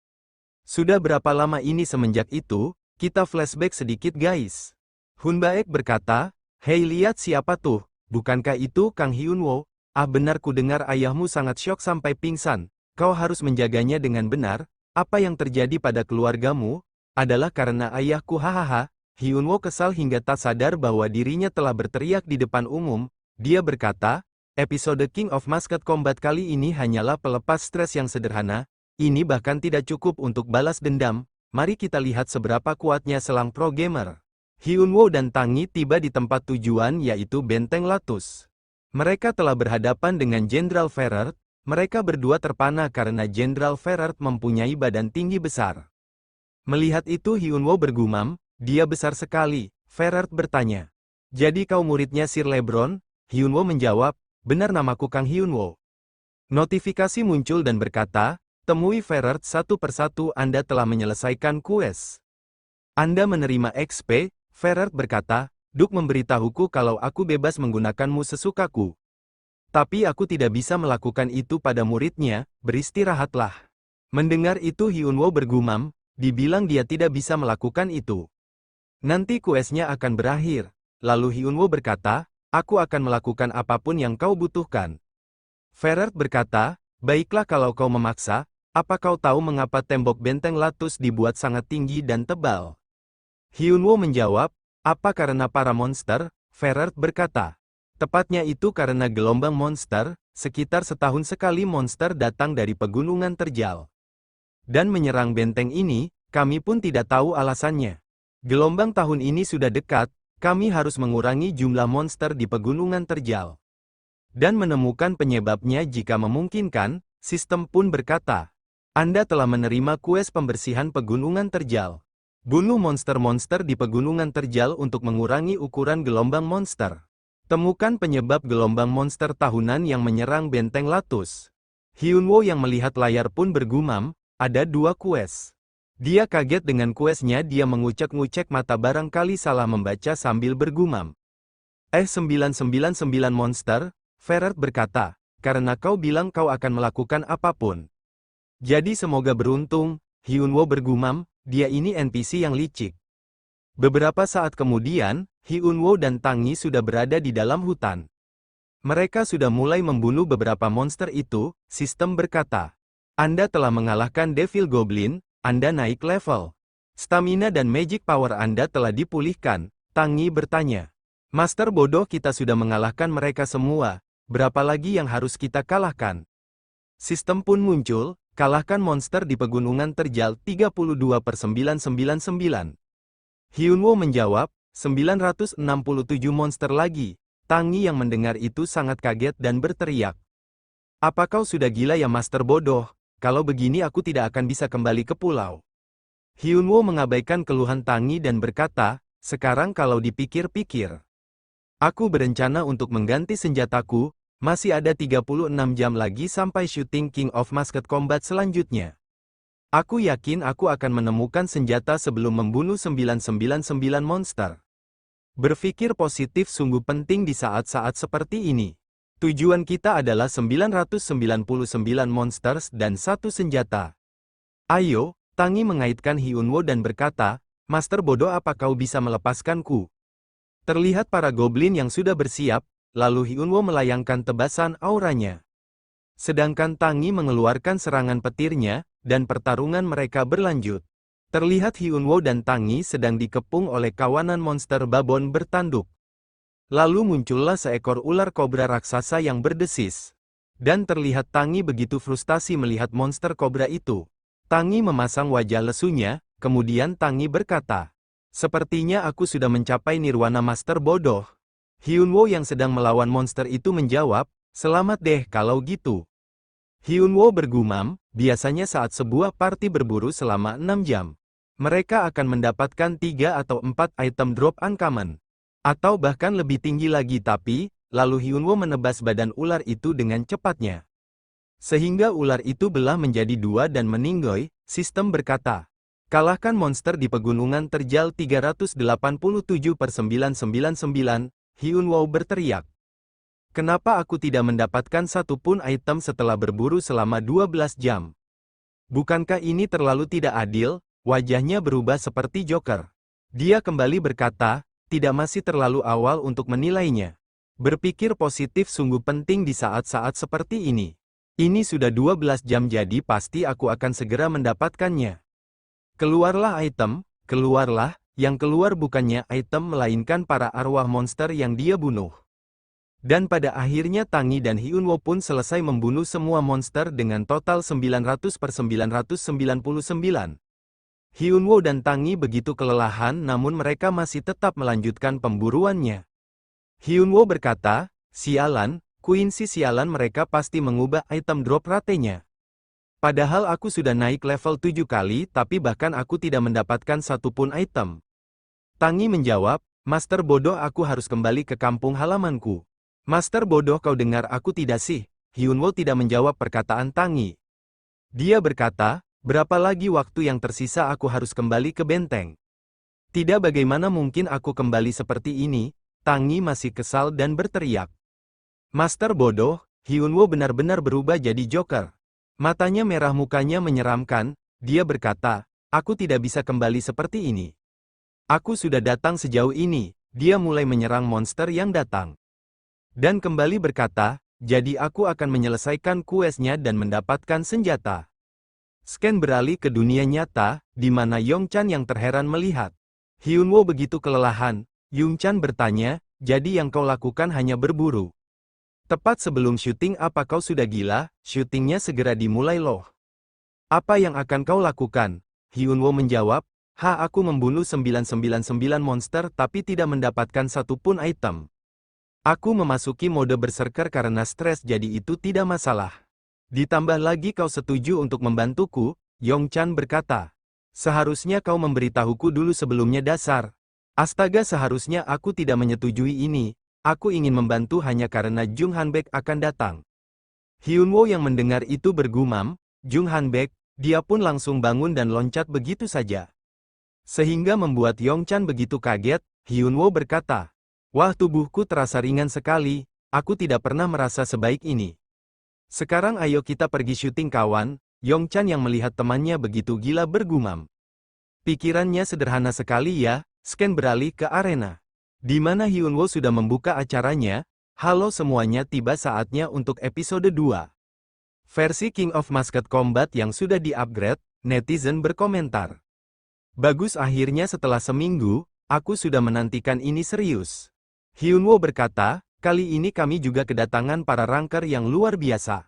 Sudah berapa lama ini semenjak itu? Kita flashback sedikit guys. Hunbaek berkata, hei lihat siapa tuh, bukankah itu Kang Hyunwoo? Ah benar, ku dengar ayahmu sangat syok sampai pingsan. Kau harus menjaganya dengan benar. Apa yang terjadi pada keluargamu? Adalah karena ayahku, hahaha. Hyunwoo kesal hingga tak sadar bahwa dirinya telah berteriak di depan umum. Dia berkata, episode King of Masked Combat kali ini hanyalah pelepas stres yang sederhana. Ini bahkan tidak cukup untuk balas dendam. Mari kita lihat seberapa kuatnya selang pro gamer. Hyunwoo dan Tangi tiba di tempat tujuan, yaitu Benteng Latus. Mereka telah berhadapan dengan Jenderal Ferret. Mereka berdua terpana karena Jenderal Ferret mempunyai badan tinggi besar. Melihat itu Hyunwoo bergumam, dia besar sekali. Ferret bertanya, jadi kau muridnya Sir Lebron? Hyunwoo menjawab, benar namaku Kang Hyunwoo. Notifikasi muncul dan berkata, temui Ferret satu persatu, Anda telah menyelesaikan kues. Anda menerima XP, Ferret berkata, Duke memberitahuku kalau aku bebas menggunakanmu sesukaku. Tapi aku tidak bisa melakukan itu pada muridnya, beristirahatlah. Mendengar itu Hyunwoo bergumam, dibilang dia tidak bisa melakukan itu. Nanti kuesnya akan berakhir. Lalu Hyunwoo berkata, aku akan melakukan apapun yang kau butuhkan. Ferret berkata, baiklah kalau kau memaksa, apa kau tahu mengapa tembok benteng Latus dibuat sangat tinggi dan tebal? Hyunwoo menjawab, apa karena para monster? Ferret berkata, tepatnya itu karena gelombang monster, sekitar setahun sekali monster datang dari pegunungan terjal. Dan menyerang benteng ini, kami pun tidak tahu alasannya. Gelombang tahun ini sudah dekat, kami harus mengurangi jumlah monster di pegunungan terjal. Dan menemukan penyebabnya jika memungkinkan, sistem pun berkata, Anda telah menerima kues pembersihan pegunungan terjal. Bunuh monster-monster di pegunungan terjal untuk mengurangi ukuran gelombang monster. Temukan penyebab gelombang monster tahunan yang menyerang benteng Latus. Hyunwoo yang melihat layar pun bergumam, ada 2 kues. Dia kaget dengan kuesnya, dia mengucek-ngucek mata barangkali salah membaca sambil bergumam. 999 monster, Ferret berkata, karena kau bilang kau akan melakukan apapun. Jadi semoga beruntung, Hyunwoo bergumam, dia ini NPC yang licik. Beberapa saat kemudian, Hyunwoo dan Tangi sudah berada di dalam hutan. Mereka sudah mulai membunuh beberapa monster itu, sistem berkata. Anda telah mengalahkan Devil Goblin, Anda naik level. Stamina dan magic power Anda telah dipulihkan, Tangi bertanya. Master bodoh, kita sudah mengalahkan mereka semua, berapa lagi yang harus kita kalahkan? Sistem pun muncul, kalahkan monster di pegunungan terjal 32/999. Hyunwoo menjawab, 967 monster lagi. Tangi yang mendengar itu sangat kaget dan berteriak. Apa kau sudah gila ya Master bodoh? Kalau begini aku tidak akan bisa kembali ke pulau. Hyunwoo mengabaikan keluhan Tangi dan berkata, sekarang kalau dipikir-pikir. Aku berencana untuk mengganti senjataku, masih ada 36 jam lagi sampai syuting King of Masked Combat selanjutnya. Aku yakin aku akan menemukan senjata sebelum membunuh 999 monster. Berpikir positif sungguh penting di saat-saat seperti ini. Tujuan kita adalah 999 monsters dan 1 senjata. Ayo, Tangi mengaitkan Hyunwoo dan berkata, Master bodoh, apa kau bisa melepaskanku? Terlihat para goblin yang sudah bersiap, lalu Hyunwoo melayangkan tebasan auranya. Sedangkan Tangi mengeluarkan serangan petirnya, dan pertarungan mereka berlanjut. Terlihat Hyunwoo dan Tangi sedang dikepung oleh kawanan monster babon bertanduk. Lalu muncullah seekor ular kobra raksasa yang berdesis. Dan terlihat Tangi begitu frustasi melihat monster kobra itu. Tangi memasang wajah lesunya, kemudian Tangi berkata, sepertinya aku sudah mencapai nirwana Master bodoh. Hyunwoo yang sedang melawan monster itu menjawab, selamat deh kalau gitu. Hyunwoo bergumam, biasanya saat sebuah party berburu selama 6 jam, mereka akan mendapatkan 3 atau 4 item drop uncommon. Atau bahkan lebih tinggi lagi, tapi, lalu Hyunwoo menebas badan ular itu dengan cepatnya. Sehingga ular itu belah menjadi 2 dan meninggoy, sistem berkata. Kalahkan monster di pegunungan terjal 387/999, Hyunwoo berteriak. Kenapa aku tidak mendapatkan satupun item setelah berburu selama 12 jam? Bukankah ini terlalu tidak adil? Wajahnya berubah seperti Joker. Dia kembali berkata, tidak masih terlalu awal untuk menilainya. Berpikir positif sungguh penting di saat-saat seperti ini. Ini sudah 12 jam jadi pasti aku akan segera mendapatkannya. Keluarlah item, keluarlah, yang keluar bukannya item melainkan para arwah monster yang dia bunuh. Dan pada akhirnya Tangi dan Hyunwoo pun selesai membunuh semua monster dengan total 900/999. Hyunwoo dan Tangi begitu kelelahan namun mereka masih tetap melanjutkan pemburuannya. Hyunwoo berkata, sialan, Quincy sialan, mereka pasti mengubah item drop ratenya. Padahal aku sudah naik level 7 kali tapi bahkan aku tidak mendapatkan satupun item. Tangi menjawab, Master bodoh, aku harus kembali ke kampung halamanku. Master bodoh, kau dengar aku tidak sih? Hyunwoo tidak menjawab perkataan Tangi. Dia berkata, berapa lagi waktu yang tersisa aku harus kembali ke benteng? Tidak, bagaimana mungkin aku kembali seperti ini? Tangi masih kesal dan berteriak. Master bodoh, Hyunwoo benar-benar berubah jadi Joker. Matanya merah, mukanya menyeramkan, dia berkata, aku tidak bisa kembali seperti ini. Aku sudah datang sejauh ini, dia mulai menyerang monster yang datang. Dan kembali berkata, jadi aku akan menyelesaikan kuesnya dan mendapatkan senjata. Scan beralih ke dunia nyata, di mana Yongchan yang terheran melihat. Hyunwoo begitu kelelahan. Yongchan bertanya, jadi yang kau lakukan hanya berburu. Tepat sebelum syuting, apa kau sudah gila? Syutingnya segera dimulai loh. Apa yang akan kau lakukan? Hyunwoo menjawab, aku membunuh 999 monster tapi tidak mendapatkan satupun item. Aku memasuki mode berserker karena stres, jadi itu tidak masalah. Ditambah lagi kau setuju untuk membantuku, Yongchan berkata. Seharusnya kau memberitahuku dulu sebelumnya, dasar. Astaga, seharusnya aku tidak menyetujui ini. Aku ingin membantu hanya karena Jung Hanbek akan datang. Hyunwoo yang mendengar itu bergumam, Jung Hanbek, dia pun langsung bangun dan loncat begitu saja. Sehingga membuat Yongchan begitu kaget, Hyunwoo berkata, wah, tubuhku terasa ringan sekali, aku tidak pernah merasa sebaik ini. Sekarang ayo kita pergi syuting, kawan. Yongchan yang melihat temannya begitu gila bergumam. Pikirannya sederhana sekali ya. Scan beralih ke arena, di mana Hyunwoo sudah membuka acaranya. Halo semuanya, tiba saatnya untuk episode 2. Versi King of Masked Combat yang sudah di-upgrade, netizen berkomentar. Bagus, akhirnya setelah seminggu, aku sudah menantikan ini serius. Hyunwoo berkata, kali ini kami juga kedatangan para ranker yang luar biasa.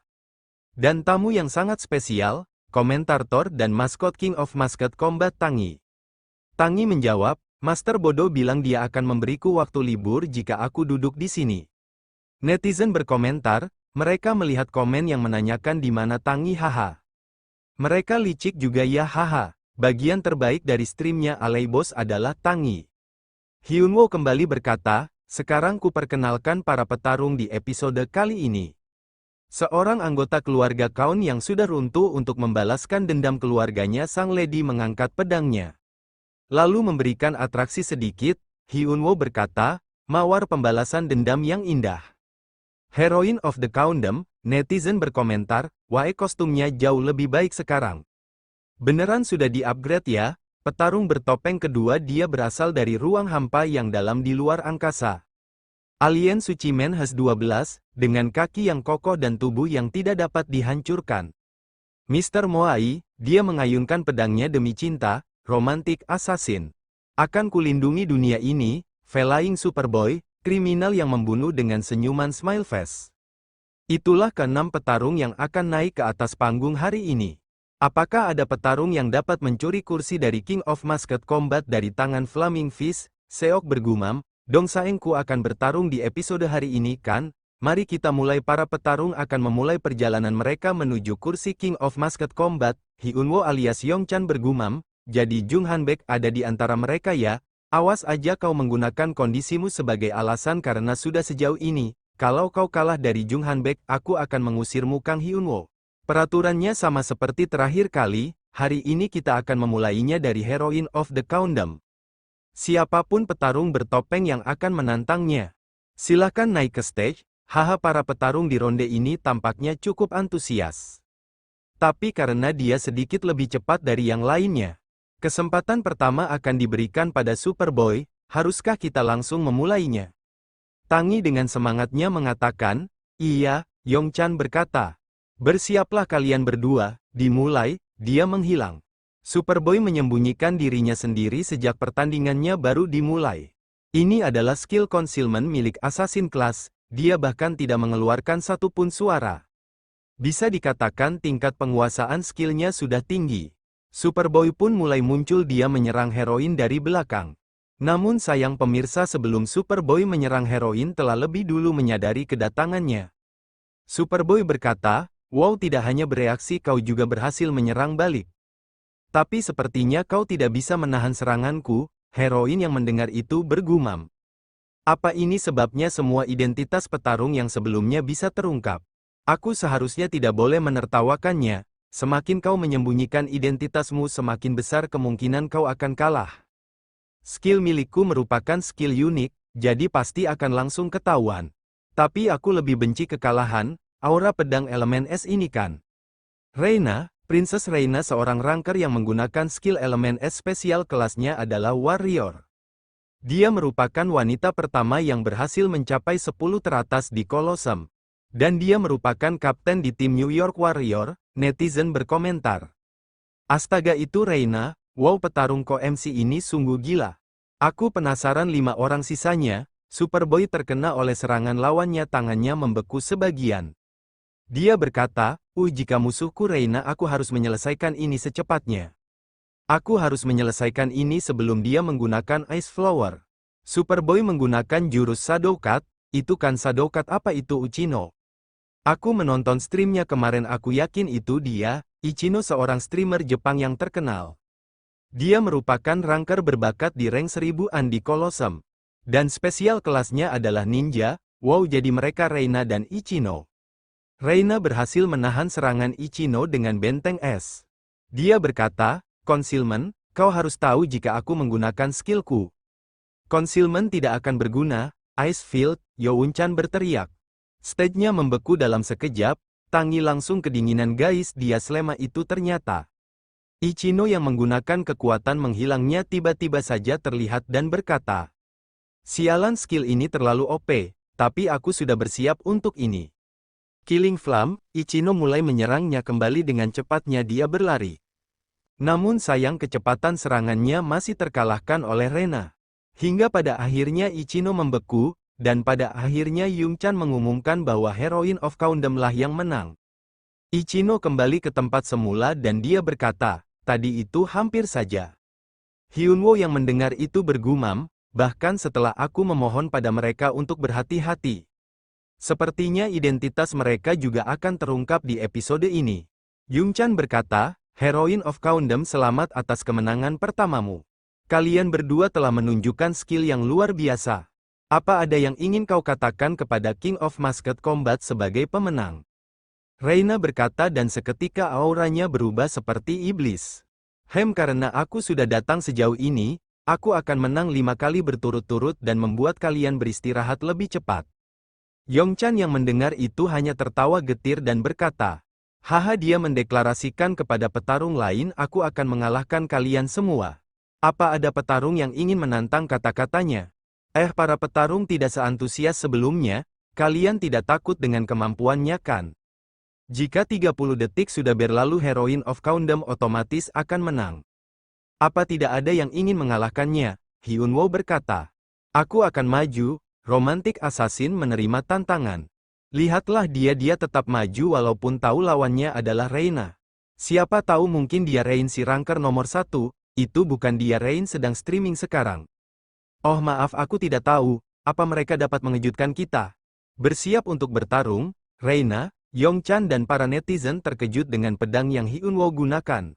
Dan tamu yang sangat spesial, komentar Thor dan maskot King of Masked Combat Tangi. Tangi menjawab, Master bodoh bilang dia akan memberiku waktu libur jika aku duduk di sini. Netizen berkomentar, mereka melihat komen yang menanyakan di mana Tangi, haha. Mereka licik juga ya, haha. Bagian terbaik dari streamnya Alay Boss adalah Tangi. Hyunwoo kembali berkata, sekarang ku perkenalkan para petarung di episode kali ini. Seorang anggota keluarga Kaun yang sudah runtuh untuk membalaskan dendam keluarganya, sang lady mengangkat pedangnya. Lalu memberikan atraksi sedikit, Hyunwoo berkata, mawar pembalasan dendam yang indah. Heroine of the Kingdom, netizen berkomentar, wah, kostumnya jauh lebih baik sekarang. Beneran sudah di-upgrade ya? Petarung bertopeng kedua, dia berasal dari ruang hampa yang dalam di luar angkasa. Alien suci Manhus 12, dengan kaki yang kokoh dan tubuh yang tidak dapat dihancurkan. Mr. Moai, dia mengayunkan pedangnya demi cinta, romantik assassin. Akan kulindungi dunia ini, Flying Superboy, kriminal yang membunuh dengan senyuman smile face. Itulah ke-6 petarung yang akan naik ke atas panggung hari ini. Apakah ada petarung yang dapat mencuri kursi dari King of Masked Combat dari tangan Flaming Fist? Seok bergumam, Dong Saengku akan bertarung di episode hari ini kan? Mari kita mulai. Para petarung akan memulai perjalanan mereka menuju kursi King of Masked Combat. Hyunwoo alias Yongchan bergumam, jadi Jung Hanbek ada di antara mereka ya? Awas aja kau menggunakan kondisimu sebagai alasan karena sudah sejauh ini. Kalau kau kalah dari Jung Hanbek, aku akan mengusirmu, Kang Hyunwoo. Peraturannya sama seperti terakhir kali, hari ini kita akan memulainya dari Heroine of the Kingdom. Siapapun petarung bertopeng yang akan menantangnya, silakan naik ke stage. Haha, para petarung di ronde ini tampaknya cukup antusias. Tapi karena dia sedikit lebih cepat dari yang lainnya, kesempatan pertama akan diberikan pada Superboy. Haruskah kita langsung memulainya? Tangi dengan semangatnya mengatakan, iya, Yongchan berkata. Bersiaplah kalian berdua, dimulai. Dia menghilang. Superboy menyembunyikan dirinya sendiri sejak pertandingannya baru dimulai. Ini adalah skill concealment milik Assassin Class, dia bahkan tidak mengeluarkan satupun suara. Bisa dikatakan tingkat penguasaan skillnya sudah tinggi. Superboy pun mulai muncul, dia menyerang heroin dari belakang. Namun sayang pemirsa, sebelum Superboy menyerang heroin telah lebih dulu menyadari kedatangannya. Superboy berkata, wow, tidak hanya bereaksi, kau juga berhasil menyerang balik. Tapi sepertinya kau tidak bisa menahan seranganku. Heroin yang mendengar itu bergumam. Apa ini sebabnya semua identitas petarung yang sebelumnya bisa terungkap? Aku seharusnya tidak boleh menertawakannya. Semakin kau menyembunyikan identitasmu, semakin besar kemungkinan kau akan kalah. Skill milikku merupakan skill unik, jadi pasti akan langsung ketahuan. Tapi aku lebih benci kekalahan, aura pedang elemen es ini kan. Reina, Princess Reina seorang ranker yang menggunakan skill elemen es spesial kelasnya adalah Warrior. Dia merupakan wanita pertama yang berhasil mencapai 10 teratas di Colosseum. Dan dia merupakan kapten di tim New York Warrior, netizen berkomentar. Astaga itu Reina, wow petarung MC ini sungguh gila. Aku penasaran 5 orang sisanya, Superboy terkena oleh serangan lawannya tangannya membeku sebagian. Dia berkata, jika musuhku Reina aku harus menyelesaikan ini secepatnya. Aku harus menyelesaikan ini sebelum dia menggunakan Ice Flower. Superboy menggunakan jurus Shadow Cut, itu kan Shadow Cut apa itu Uchino? Aku menonton streamnya kemarin aku yakin itu dia, Ichino seorang streamer Jepang yang terkenal. Dia merupakan ranker berbakat di rank 1000-an di Colosseum. Dan spesial kelasnya adalah ninja, wow jadi mereka Reina dan Ichino. Reina berhasil menahan serangan Ichino dengan benteng es. Dia berkata, Concealment, kau harus tahu jika aku menggunakan skillku. Concealment tidak akan berguna, Ice Field, Younchan berteriak. Stage-nya membeku dalam sekejap, Tangi langsung kedinginan guys dia selama itu ternyata. Ichino yang menggunakan kekuatan menghilangnya tiba-tiba saja terlihat dan berkata. Sialan skill ini terlalu OP, tapi aku sudah bersiap untuk ini. Killing Flame, Ichino mulai menyerangnya kembali dengan cepatnya dia berlari. Namun sayang kecepatan serangannya masih terkalahkan oleh Reina. Hingga pada akhirnya Ichino membeku, dan pada akhirnya Younchan mengumumkan bahwa Heroine of Kingdom lah yang menang. Ichino kembali ke tempat semula dan dia berkata, tadi itu hampir saja. Hyunwoo yang mendengar itu bergumam, bahkan setelah aku memohon pada mereka untuk berhati-hati. Sepertinya identitas mereka juga akan terungkap di episode ini. Younchan berkata, Heroine of Kingdom selamat atas kemenangan pertamamu. Kalian berdua telah menunjukkan skill yang luar biasa. Apa ada yang ingin kau katakan kepada King of Masked Combat sebagai pemenang? Reina berkata dan seketika auranya berubah seperti iblis. Karena aku sudah datang sejauh ini, aku akan menang 5 kali berturut-turut dan membuat kalian beristirahat lebih cepat. Younchan yang mendengar itu hanya tertawa getir dan berkata, haha dia mendeklarasikan kepada petarung lain aku akan mengalahkan kalian semua. Apa ada petarung yang ingin menantang kata-katanya? Para petarung tidak seantusias sebelumnya, kalian tidak takut dengan kemampuannya kan? Jika 30 detik sudah berlalu Heroine of Kingdom otomatis akan menang. Apa tidak ada yang ingin mengalahkannya? Hyunwoo berkata. Aku akan maju, Romantic Assassin menerima tantangan. Lihatlah dia tetap maju walaupun tahu lawannya adalah Reina. Siapa tahu mungkin dia Rein si ranker nomor 1, itu bukan dia Rein sedang streaming sekarang. Oh maaf aku tidak tahu, apa mereka dapat mengejutkan kita? Bersiap untuk bertarung, Reina, Younchan dan para netizen terkejut dengan pedang yang Hyunwoo gunakan.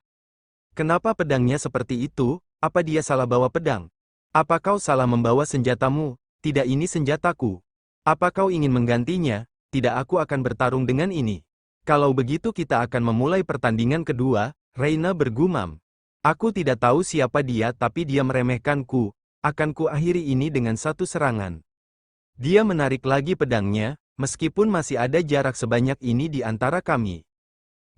Kenapa pedangnya seperti itu? Apa dia salah bawa pedang? Apa kau salah membawa senjatamu? Tidak ini senjataku. Apa kau ingin menggantinya? Tidak aku akan bertarung dengan ini. Kalau begitu kita akan memulai pertandingan kedua, Reina bergumam. Aku tidak tahu siapa dia tapi dia meremehkanku. Akan ku akhiri ini dengan satu serangan. Dia menarik lagi pedangnya, meskipun masih ada jarak sebanyak ini di antara kami.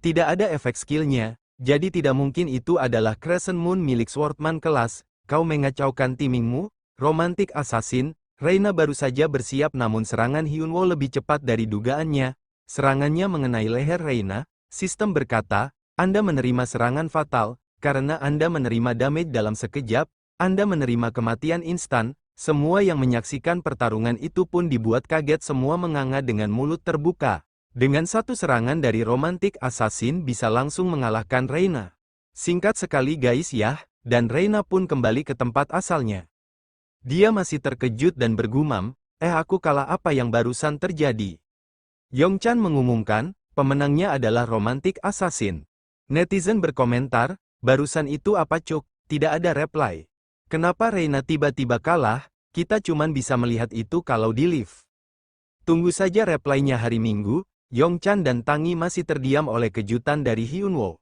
Tidak ada efek skillnya, jadi tidak mungkin itu adalah Crescent Moon milik Swordman kelas. Kau mengacaukan timingmu, Romantic Assassin. Reina baru saja bersiap namun serangan Hyunwoo lebih cepat dari dugaannya. Serangannya mengenai leher Reina, sistem berkata, Anda menerima serangan fatal, karena Anda menerima damage dalam sekejap. Anda menerima kematian instan, semua yang menyaksikan pertarungan itu pun dibuat kaget semua menganga dengan mulut terbuka. Dengan satu serangan dari Romantic Assassin bisa langsung mengalahkan Reina. Singkat sekali guys ya, dan Reina pun kembali ke tempat asalnya. Dia masih terkejut dan bergumam, aku kalah apa yang barusan terjadi? Younchan mengumumkan, pemenangnya adalah Romantic Assassin. Netizen berkomentar, barusan itu apa cuk? Tidak ada reply. Kenapa Reina tiba-tiba kalah? Kita cuman bisa melihat itu kalau di lift. Tunggu saja reply-nya hari Minggu, Yongchan dan Tangi masih terdiam oleh kejutan dari Hyunwoo.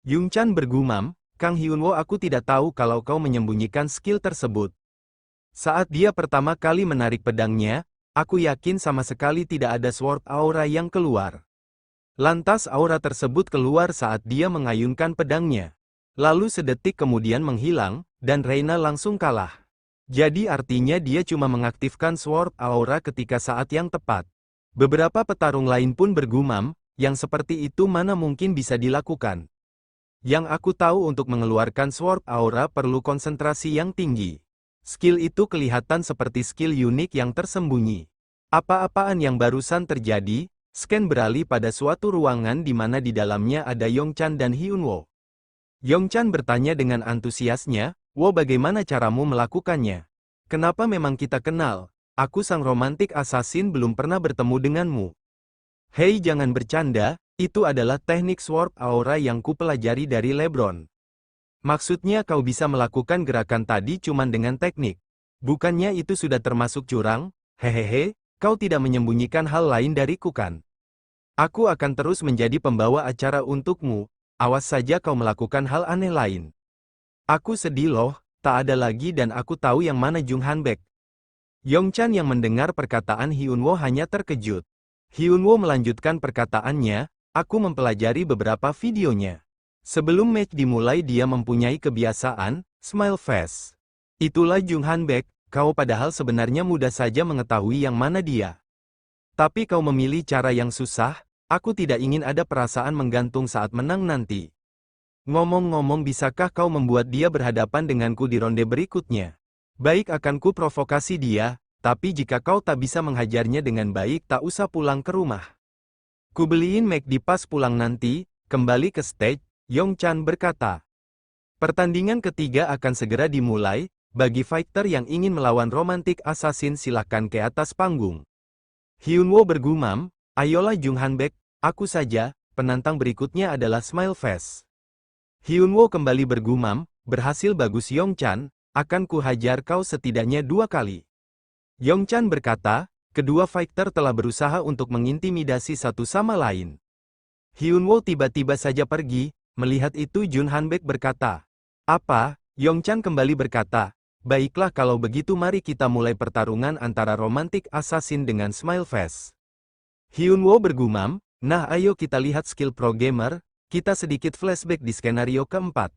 Yongchan bergumam, Kang Hyunwoo, aku tidak tahu kalau kau menyembunyikan skill tersebut. Saat dia pertama kali menarik pedangnya, aku yakin sama sekali tidak ada sword aura yang keluar. Lantas aura tersebut keluar saat dia mengayunkan pedangnya. Lalu sedetik kemudian menghilang, dan Reina langsung kalah. Jadi artinya dia cuma mengaktifkan sword aura ketika saat yang tepat. Beberapa petarung lain pun bergumam, yang seperti itu mana mungkin bisa dilakukan. Yang aku tahu untuk mengeluarkan sword aura perlu konsentrasi yang tinggi. Skill itu kelihatan seperti skill unik yang tersembunyi. Apa-apaan yang barusan terjadi? Scan beralih pada suatu ruangan di mana di dalamnya ada Yongchan dan Hyunwoo. Yongchan bertanya dengan antusiasnya, "Wo, bagaimana caramu melakukannya? Kenapa memang kita kenal? Aku sang romantik assassin belum pernah bertemu denganmu." "Hei, jangan bercanda, itu adalah teknik sword aura yang kupelajari dari Lebron. Maksudnya kau bisa melakukan gerakan tadi cuman dengan teknik. Bukannya itu sudah termasuk curang? Hehehe, kau tidak menyembunyikan hal lain dariku kan? Aku akan terus menjadi pembawa acara untukmu, awas saja kau melakukan hal aneh lain." "Aku sedih loh, tak ada lagi dan aku tahu yang mana Jung Hanbek." Yongchan yang mendengar perkataan Hyunwoo hanya terkejut. Hyunwoo melanjutkan perkataannya, "Aku mempelajari beberapa videonya. Sebelum match dimulai dia mempunyai kebiasaan, smile face. Itulah Jung Hanbek, kau padahal sebenarnya mudah saja mengetahui yang mana dia. Tapi kau memilih cara yang susah, aku tidak ingin ada perasaan menggantung saat menang nanti. Ngomong-ngomong, bisakah kau membuat dia berhadapan denganku di ronde berikutnya? Baik, akan ku provokasi dia, tapi jika kau tak bisa menghajarnya dengan baik tak usah pulang ke rumah. Ku beliin McD pas pulang nanti." Kembali ke stage, Yongchan berkata. Pertandingan ketiga akan segera dimulai, bagi fighter yang ingin melawan romantik assassin silakan ke atas panggung. Hyunwoo bergumam, "Ayolah Jung Hanbek, aku saja, penantang berikutnya adalah Smile Face." Hyunwoo kembali bergumam, "Berhasil bagus Yongchan, akan ku hajar kau setidaknya 2 kali." Yongchan berkata, kedua fighter telah berusaha untuk mengintimidasi satu sama lain. Hyunwoo tiba-tiba saja pergi, melihat itu Jung Hanbek berkata, "Apa?" Yongchan kembali berkata, "Baiklah kalau begitu mari kita mulai pertarungan antara romantik assassin dengan Smile Face." Hyunwoo bergumam, "Nah ayo kita lihat skill pro gamer." Kita sedikit flashback di skenario keempat.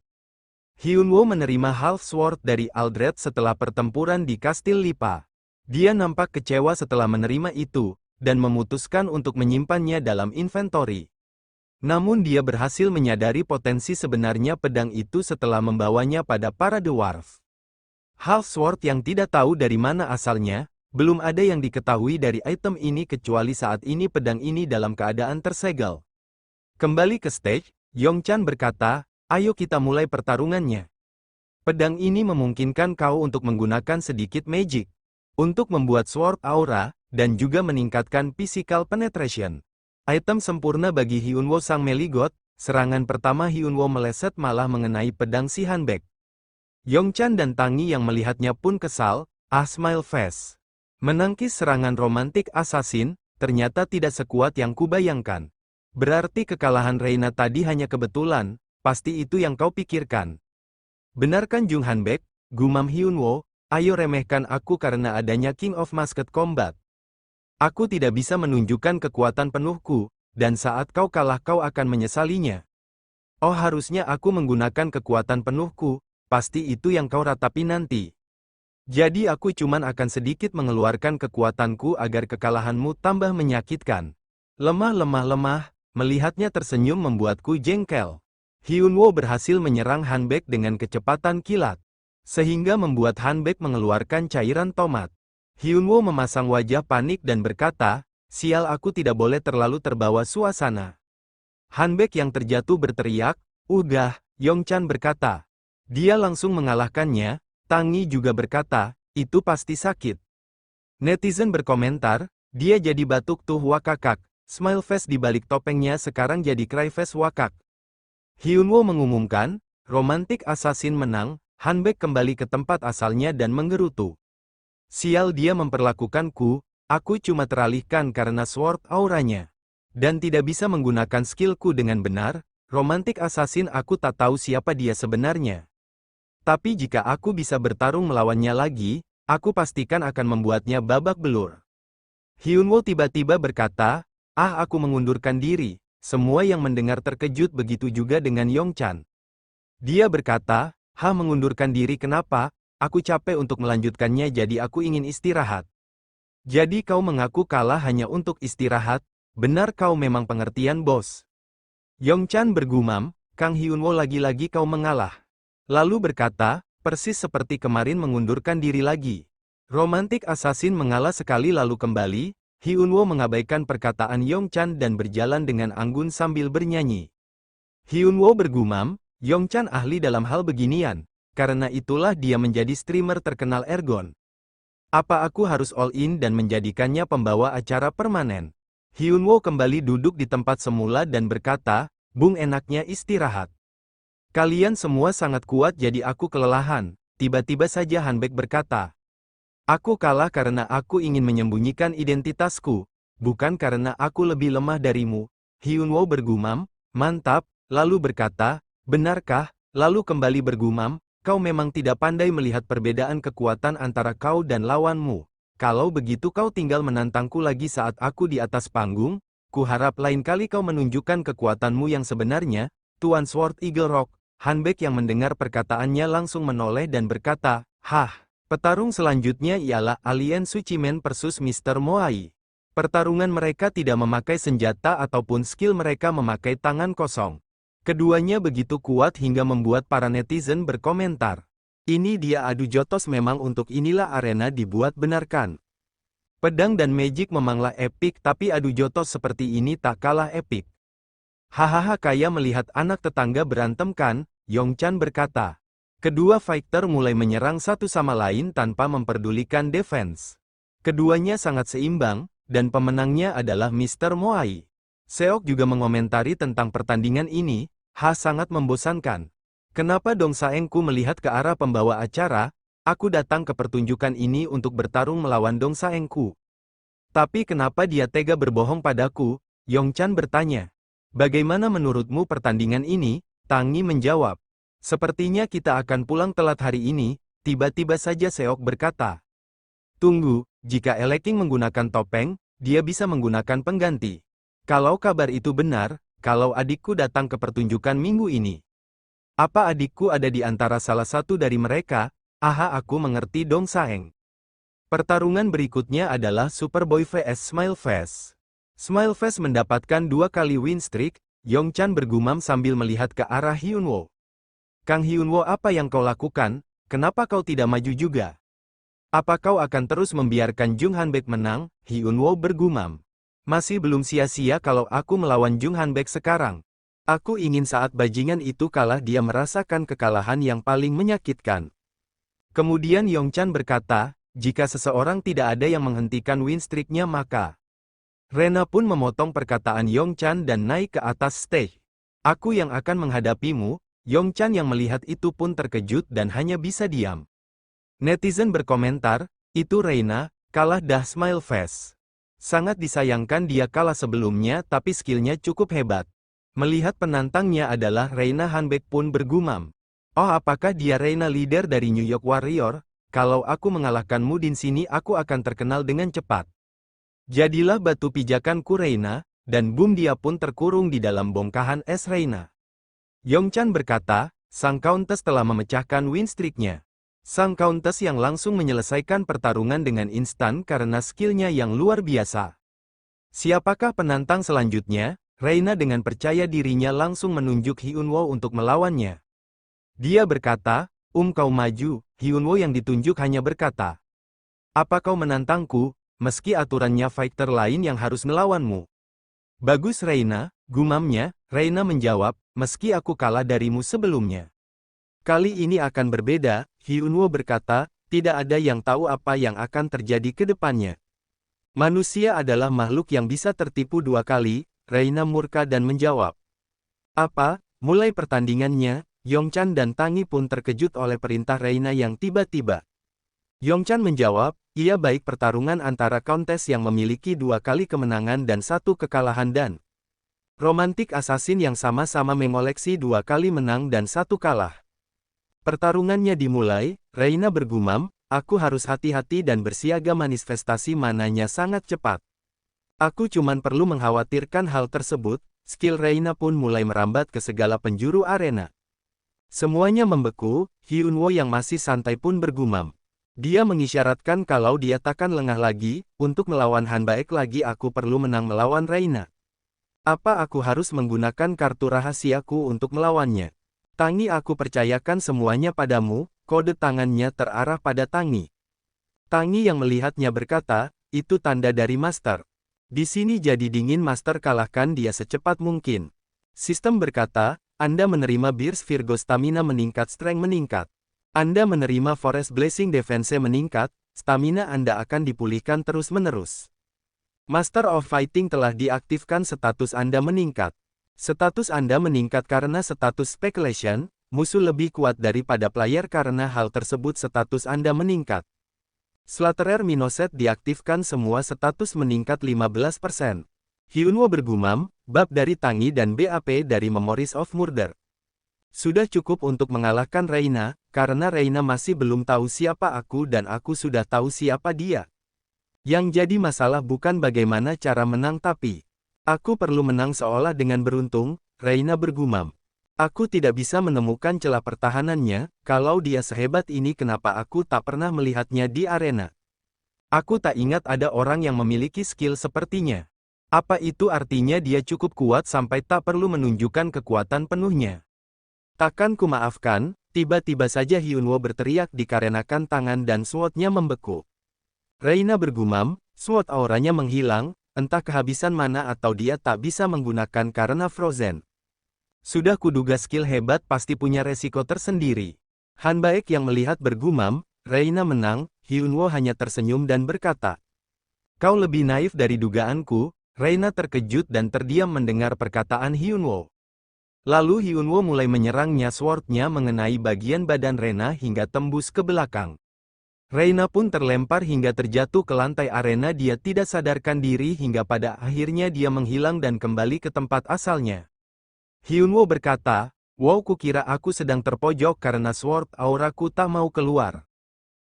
Hyunwoo menerima Half Sword dari Aldred setelah pertempuran di Kastil Lipa. Dia nampak kecewa setelah menerima itu, dan memutuskan untuk menyimpannya dalam inventory. Namun dia berhasil menyadari potensi sebenarnya pedang itu setelah membawanya pada para dwarf. Half Sword yang tidak tahu dari mana asalnya, belum ada yang diketahui dari item ini kecuali saat ini pedang ini dalam keadaan tersegel. Kembali ke stage, Yongchan berkata, "Ayo kita mulai pertarungannya. Pedang ini memungkinkan kau untuk menggunakan sedikit magic untuk membuat sword aura, dan juga meningkatkan physical penetration. Item sempurna bagi Hyunwoo sang Meligot." Serangan pertama Hyunwoo meleset malah mengenai pedang si Hanbek. Yongchan dan Tangi yang melihatnya pun kesal, Smile Face. Menangkis serangan romantik assassin, ternyata tidak sekuat yang kubayangkan. Berarti kekalahan Reina tadi hanya kebetulan, pasti itu yang kau pikirkan. Benarkan Jung Hanbek, gumam Hyunwoo, ayo remehkan aku karena adanya King of Masked Combat. Aku tidak bisa menunjukkan kekuatan penuhku, dan saat kau kalah kau akan menyesalinya. Oh harusnya aku menggunakan kekuatan penuhku, pasti itu yang kau ratapi nanti. Jadi aku cuman akan sedikit mengeluarkan kekuatanku agar kekalahanmu tambah menyakitkan. Lemah. Melihatnya tersenyum membuatku jengkel. Hyunwoo berhasil menyerang Hanbek dengan kecepatan kilat, sehingga membuat Hanbek mengeluarkan cairan tomat. Hyunwoo memasang wajah panik dan berkata, "Sial, aku tidak boleh terlalu terbawa suasana." Hanbek yang terjatuh berteriak, "Udah," Yongchan berkata. Dia langsung mengalahkannya. Tangi juga berkata, "Itu pasti sakit." Netizen berkomentar, "Dia jadi batuk tuh wakakak." Smile face di balik topengnya sekarang jadi cry face wakak. Hyunwoo mengumumkan, romantik assassin menang, Hanbek kembali ke tempat asalnya dan menggerutu. Sial, dia memperlakukanku, aku cuma teralihkan karena sword auranya. Dan tidak bisa menggunakan skillku dengan benar, romantik assassin, aku tak tahu siapa dia sebenarnya. Tapi jika aku bisa bertarung melawannya lagi, aku pastikan akan membuatnya babak belur. Hyunwoo tiba-tiba berkata, aku mengundurkan diri. Semua yang mendengar terkejut, begitu juga dengan Yongchan. Dia berkata, mengundurkan diri kenapa? Aku capek untuk melanjutkannya, jadi aku ingin istirahat. Jadi kau mengaku kalah hanya untuk istirahat? Benar, kau memang pengertian, bos. Yongchan bergumam, Kang Hyunwoo, lagi-lagi kau mengalah. Lalu berkata, persis seperti kemarin, mengundurkan diri lagi. Romantik assassin mengalah sekali lalu kembali. Hyunwoo mengabaikan perkataan Yongchan dan berjalan dengan anggun sambil bernyanyi. Hyunwoo bergumam, Yongchan ahli dalam hal beginian, karena itulah dia menjadi streamer terkenal Ergon. Apa aku harus all in dan menjadikannya pembawa acara permanen? Hyunwoo kembali duduk di tempat semula dan berkata, Bung, enaknya istirahat. Kalian semua sangat kuat jadi aku kelelahan. Tiba-tiba saja Hanbek berkata, aku kalah karena aku ingin menyembunyikan identitasku, bukan karena aku lebih lemah darimu. Hyunwoo bergumam, mantap, lalu berkata, benarkah? Lalu kembali bergumam, kau memang tidak pandai melihat perbedaan kekuatan antara kau dan lawanmu. Kalau begitu kau tinggal menantangku lagi saat aku di atas panggung. Kuharap lain kali kau menunjukkan kekuatanmu yang sebenarnya, Tuan Sword Eagle Rock. Hanbek yang mendengar perkataannya langsung menoleh dan berkata, petarung selanjutnya ialah Alien Suchimen versus Mr. Moai. Pertarungan mereka tidak memakai senjata ataupun skill, mereka memakai tangan kosong. Keduanya begitu kuat hingga membuat para netizen berkomentar. Ini dia adu jotos, memang untuk inilah arena dibuat, benarkan? Pedang dan magic memanglah epik, tapi adu jotos seperti ini tak kalah epik. Hahaha, kayak melihat anak tetangga berantem kan? Yongchan berkata. Kedua fighter mulai menyerang satu sama lain tanpa memperdulikan defense. Keduanya sangat seimbang, dan pemenangnya adalah Mr. Moai. Seok juga mengomentari tentang pertandingan ini, sangat membosankan. Kenapa dong Saengku melihat ke arah pembawa acara? Aku datang ke pertunjukan ini untuk bertarung melawan Dong Saengku. Tapi kenapa dia tega berbohong padaku? Yongchan bertanya. Bagaimana menurutmu pertandingan ini? Tangi menjawab. Sepertinya kita akan pulang telat hari ini. Tiba-tiba saja Seok berkata. Tunggu, jika Eleking menggunakan topeng, dia bisa menggunakan pengganti. Kalau kabar itu benar, kalau adikku datang ke pertunjukan minggu ini. Apa adikku ada di antara salah satu dari mereka? Aku mengerti Dong Saeng. Pertarungan berikutnya adalah Superboy vs Smileface. Smileface mendapatkan 2 kali win streak. Yongchan bergumam sambil melihat ke arah Hyunwoo. Kang Hyunwoo, apa yang kau lakukan? Kenapa kau tidak maju juga? Apa kau akan terus membiarkan Jung Hanbek menang? Hyunwoo bergumam. Masih belum sia-sia kalau aku melawan Jung Hanbek sekarang. Aku ingin saat bajingan itu kalah dia merasakan kekalahan yang paling menyakitkan. Kemudian Yongchan berkata, jika seseorang tidak ada yang menghentikan win streak-nya maka... Rena pun memotong perkataan Yongchan dan naik ke atas stage. Aku yang akan menghadapimu. Yongchan yang melihat itu pun terkejut dan hanya bisa diam. Netizen berkomentar, itu Reina, kalah dah Smileface. Sangat disayangkan dia kalah sebelumnya tapi skillnya cukup hebat. Melihat penantangnya adalah Reina, Hanbek pun bergumam. Apakah dia Reina leader dari New York Warrior? Kalau aku mengalahkanmu di sini aku akan terkenal dengan cepat. Jadilah batu pijakanku Reina, dan boom, dia pun terkurung di dalam bongkahan es Reina. Yongchan berkata, sang Countess telah memecahkan win streak-nya. Sang Countess yang langsung menyelesaikan pertarungan dengan instan karena skillnya yang luar biasa. Siapakah penantang selanjutnya? Reina dengan percaya dirinya langsung menunjuk Hyunwoo untuk melawannya. Dia berkata, kau maju. Hyunwoo yang ditunjuk hanya berkata, apa kau menantangku, meski aturannya fighter lain yang harus melawanmu? Bagus Reina, gumamnya. Reina menjawab, meski aku kalah darimu sebelumnya. Kali ini akan berbeda, Hyunwoo berkata, tidak ada yang tahu apa yang akan terjadi ke depannya. Manusia adalah makhluk yang bisa tertipu 2 kali, Reina murka dan menjawab. Apa? Mulai pertandingannya, Yongchan dan Tangi pun terkejut oleh perintah Reina yang tiba-tiba. Yongchan menjawab, iya baik pertarungan antara kontes yang memiliki 2 kali kemenangan dan 1 kekalahan dan romantik assassin yang sama-sama mengoleksi 2 kali menang dan 1 kalah. Pertarungannya dimulai, Reina bergumam, aku harus hati-hati dan bersiaga manifestasi mananya sangat cepat. Aku cuman perlu mengkhawatirkan hal tersebut, skill Reina pun mulai merambat ke segala penjuru arena. Semuanya membeku, Hyunwoo yang masih santai pun bergumam. Dia mengisyaratkan kalau dia takkan lengah lagi, untuk melawan Han Baek lagi aku perlu menang melawan Reina. Apa aku harus menggunakan kartu rahasiaku untuk melawannya? Tangi aku percayakan semuanya padamu, kode tangannya terarah pada Tangi. Tangi yang melihatnya berkata, itu tanda dari Master. Di sini jadi dingin Master kalahkan dia secepat mungkin. Sistem berkata, Anda menerima Burst Virgo stamina meningkat strength meningkat. Anda menerima Forest Blessing Defense meningkat, stamina Anda akan dipulihkan terus-menerus. Master of Fighting telah diaktifkan status Anda meningkat. Status Anda meningkat karena status Speculation, musuh lebih kuat daripada player karena hal tersebut status Anda meningkat. Slaughterer Minoset diaktifkan semua status meningkat 15%. Hyunwoo bergumam, bab dari Tangi dan BAP dari Memories of Murder. Sudah cukup untuk mengalahkan Reina, karena Reina masih belum tahu siapa aku dan aku sudah tahu siapa dia. Yang jadi masalah bukan bagaimana cara menang tapi aku perlu menang seolah dengan beruntung, Reina bergumam. Aku tidak bisa menemukan celah pertahanannya, kalau dia sehebat ini kenapa aku tak pernah melihatnya di arena. Aku tak ingat ada orang yang memiliki skill sepertinya. Apa itu artinya dia cukup kuat sampai tak perlu menunjukkan kekuatan penuhnya? Takkan ku maafkan, tiba-tiba saja Hyunwoo berteriak dikarenakan tangan dan sword-nya membeku. Reina bergumam, sword auranya menghilang, entah kehabisan mana atau dia tak bisa menggunakan karena frozen. Sudah kuduga skill hebat pasti punya resiko tersendiri. Han Baek yang melihat bergumam, Reina menang, Hyunwoo hanya tersenyum dan berkata, kau lebih naif dari dugaanku. Reina terkejut dan terdiam mendengar perkataan Hyunwoo. Lalu Hyunwoo mulai menyerangnya sword-nya mengenai bagian badan Reina hingga tembus ke belakang. Reina pun terlempar hingga terjatuh ke lantai arena dia tidak sadarkan diri hingga pada akhirnya dia menghilang dan kembali ke tempat asalnya. Hyunwoo berkata, wow kukira aku sedang terpojok karena sword auraku tak mau keluar.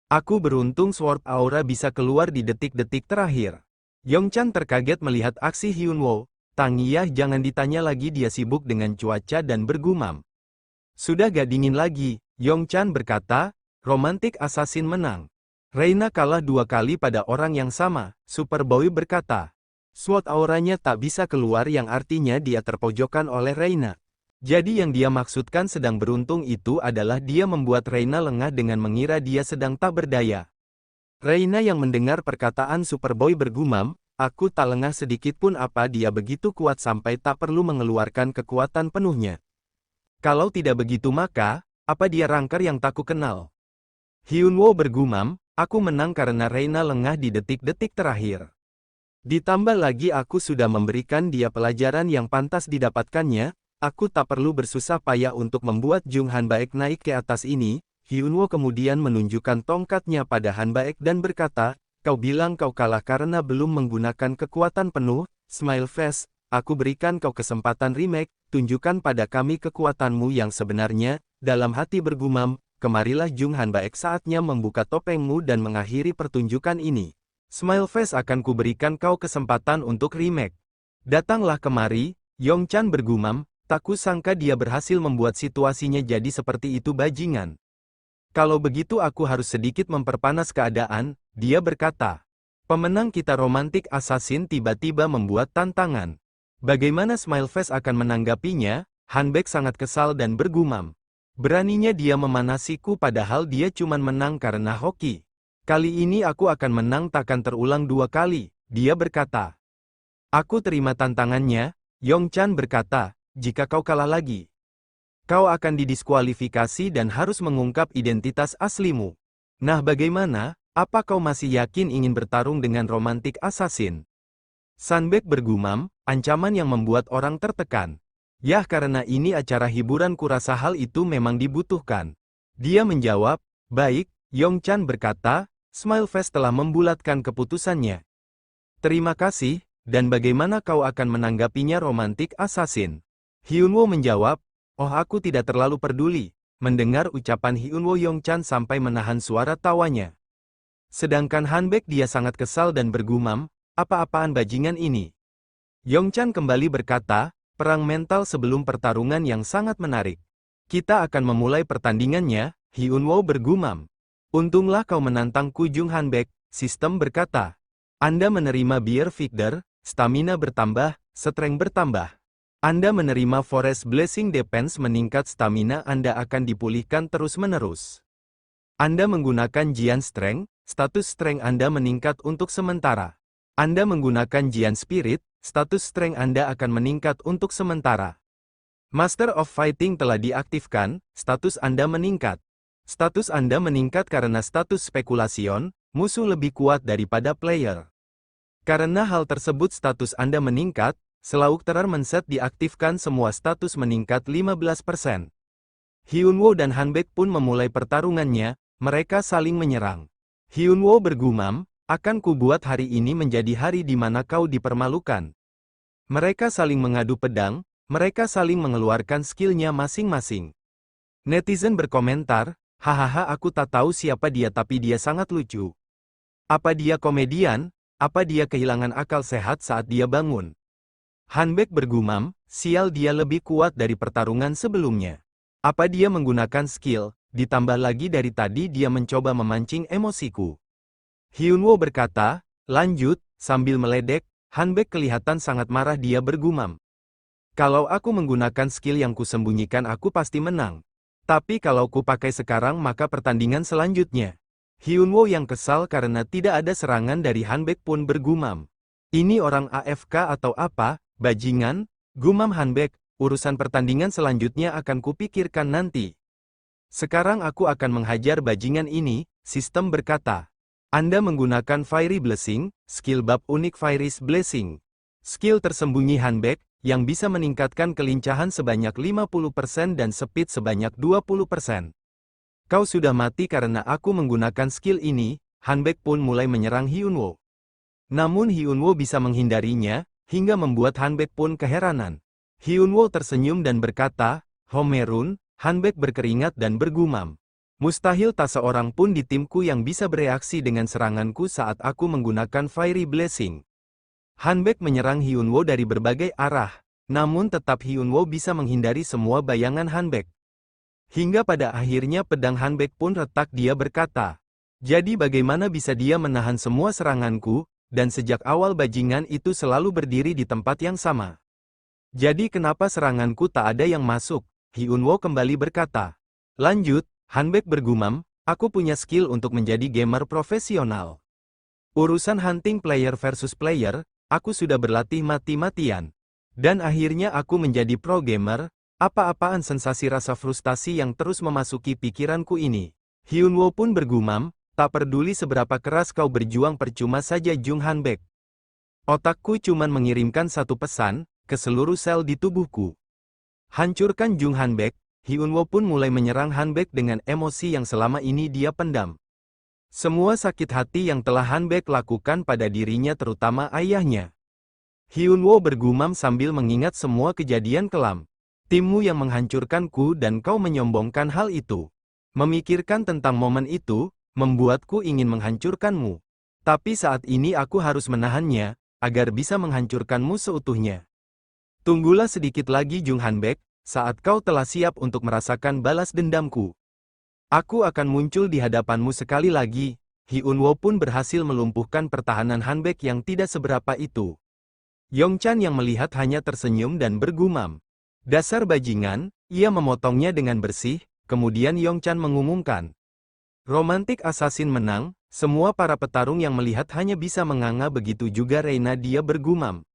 Aku beruntung sword aura bisa keluar di detik-detik terakhir. Yongchan terkaget melihat aksi Hyunwoo. Tangiyah jangan ditanya lagi dia sibuk dengan cuaca dan bergumam. Sudah gak dingin lagi, Yongchan berkata, romantik assassin menang. Reina kalah 2 kali pada orang yang sama, Superboy berkata. Sword auranya tak bisa keluar yang artinya dia terpojokan oleh Reina. Jadi yang dia maksudkan sedang beruntung itu adalah dia membuat Reina lengah dengan mengira dia sedang tak berdaya. Reina yang mendengar perkataan Superboy bergumam, aku tak lengah sedikit pun apa dia begitu kuat sampai tak perlu mengeluarkan kekuatan penuhnya. Kalau tidak begitu maka, apa dia Rangker yang tak ku kenal? Hyunwoo bergumam, aku menang karena Reina lengah di detik-detik terakhir. Ditambah lagi aku sudah memberikan dia pelajaran yang pantas didapatkannya, aku tak perlu bersusah payah untuk membuat Jung Han Baek naik ke atas ini. Hyunwoo kemudian menunjukkan tongkatnya pada Han Baek dan berkata, kau bilang kau kalah karena belum menggunakan kekuatan penuh, Smile Face, aku berikan kau kesempatan remake, tunjukkan pada kami kekuatanmu yang sebenarnya, dalam hati bergumam, kemarilah Jung Han Baek saatnya membuka topengmu dan mengakhiri pertunjukan ini. Smile Face akan kuberikan kau kesempatan untuk remake. Datanglah kemari, Yongchan bergumam, tak kusangka dia berhasil membuat situasinya jadi seperti itu bajingan. Kalau begitu aku harus sedikit memperpanas keadaan, dia berkata. Pemenang kita romantik assassin tiba-tiba membuat tantangan. Bagaimana Smile Face akan menanggapinya? Han Baek sangat kesal dan bergumam. Beraninya dia memanasiku padahal dia cuma menang karena hoki. Kali ini aku akan menang takkan terulang 2 kali, dia berkata. Aku terima tantangannya, Yongchan berkata, jika kau kalah lagi. Kau akan didiskualifikasi dan harus mengungkap identitas aslimu. Nah bagaimana, apa kau masih yakin ingin bertarung dengan romantik assassin? Sunbaek bergumam, ancaman yang membuat orang tertekan. Yah karena ini acara hiburan kurasa hal itu memang dibutuhkan. Dia menjawab, baik, Yongchan berkata, Smileface telah membulatkan keputusannya. Terima kasih, dan bagaimana kau akan menanggapinya romantik assassin? Hyunwoo menjawab, oh aku tidak terlalu peduli. Mendengar ucapan Hyunwoo, Yongchan sampai menahan suara tawanya. Sedangkan Hanbek dia sangat kesal dan bergumam, apa-apaan bajingan ini? Yongchan kembali berkata, perang mental sebelum pertarungan yang sangat menarik. Kita akan memulai pertandingannya, Hyunwoo bergumam. Untunglah kau menantangku, Jung Hanbek, sistem berkata. Anda menerima Beer Victor, stamina bertambah, strength bertambah. Anda menerima Forest Blessing Defense meningkat, stamina Anda akan dipulihkan terus-menerus. Anda menggunakan Giant Strength, status Strength Anda meningkat untuk sementara. Anda menggunakan Giant Spirit, status Strength Anda akan meningkat untuk sementara. Master of Fighting telah diaktifkan, status Anda meningkat. Status Anda meningkat karena status Spekulation, musuh lebih kuat daripada player. Karena hal tersebut status Anda meningkat, Selauk Terar Menset diaktifkan, semua status meningkat 15%. Hyunwoo dan Hanbek pun memulai pertarungannya, mereka saling menyerang. Hyunwoo bergumam, akan kubuat hari ini menjadi hari di mana kau dipermalukan. Mereka saling mengadu pedang, mereka saling mengeluarkan skillnya masing-masing. Netizen berkomentar, hahaha aku tak tahu siapa dia tapi dia sangat lucu. Apa dia komedian? Apa dia kehilangan akal sehat saat dia bangun? Hanbek bergumam, sial dia lebih kuat dari pertarungan sebelumnya. Apa dia menggunakan skill, ditambah lagi dari tadi dia mencoba memancing emosiku. Hyunwoo berkata, lanjut, sambil meledek, Hanbek kelihatan sangat marah, dia bergumam. Kalau aku menggunakan skill yang kusembunyikan aku pasti menang. Tapi kalau ku pakai sekarang maka pertandingan selanjutnya. Hyunwoo yang kesal karena tidak ada serangan dari Hanbek pun bergumam. Ini orang AFK atau apa? Bajingan, gumam Hanbek, urusan pertandingan selanjutnya akan kupikirkan nanti. Sekarang aku akan menghajar bajingan ini, sistem berkata. Anda menggunakan Fiery Blessing, skill bab unik Fiery's Blessing. Skill tersembunyi Hanbek, yang bisa meningkatkan kelincahan sebanyak 50% dan speed sebanyak 20%. Kau sudah mati karena aku menggunakan skill ini, Hanbek pun mulai menyerang Hyunwoo. Namun Hyunwoo bisa menghindarinya, hingga membuat Hanbek pun keheranan. Hyunwoo tersenyum dan berkata, Homerun, Hanbek berkeringat dan bergumam. Mustahil tak seorang pun di timku yang bisa bereaksi dengan seranganku saat aku menggunakan Fiery Blessing. Hanbek menyerang Hyunwoo dari berbagai arah, namun tetap Hyunwoo bisa menghindari semua bayangan Hanbek. Hingga pada akhirnya pedang Hanbek pun retak, dia berkata. Jadi bagaimana bisa dia menahan semua seranganku? Dan sejak awal bajingan itu selalu berdiri di tempat yang sama. Jadi kenapa seranganku tak ada yang masuk? Hyunwoo kembali berkata. Lanjut, Hanbek bergumam, aku punya skill untuk menjadi gamer profesional. Urusan hunting player versus player, aku sudah berlatih mati-matian. Dan akhirnya aku menjadi pro gamer, apa-apaan sensasi rasa frustasi yang terus memasuki pikiranku ini. Hyunwoo pun bergumam, tak peduli seberapa keras kau berjuang percuma saja Jung Hanbek. Otakku cuman mengirimkan satu pesan, ke seluruh sel di tubuhku. Hancurkan Jung Hanbek, Hyunwoo pun mulai menyerang Hanbek dengan emosi yang selama ini dia pendam. Semua sakit hati yang telah Hanbek lakukan pada dirinya terutama ayahnya. Hyunwoo bergumam sambil mengingat semua kejadian kelam. Timmu yang menghancurkanku dan kau menyombongkan hal itu. Memikirkan tentang momen itu, membuatku ingin menghancurkanmu. Tapi saat ini aku harus menahannya, agar bisa menghancurkanmu seutuhnya. Tunggulah sedikit lagi Jung Hanbek, saat kau telah siap untuk merasakan balas dendamku. Aku akan muncul di hadapanmu sekali lagi. Hyunwoo pun berhasil melumpuhkan pertahanan Hanbek yang tidak seberapa itu. Yongchan yang melihat hanya tersenyum dan bergumam. Dasar bajingan, ia memotongnya dengan bersih, kemudian Yongchan mengumumkan. Romantik Assassin menang, semua para petarung yang melihat hanya bisa menganga, begitu juga Reina, dia bergumam.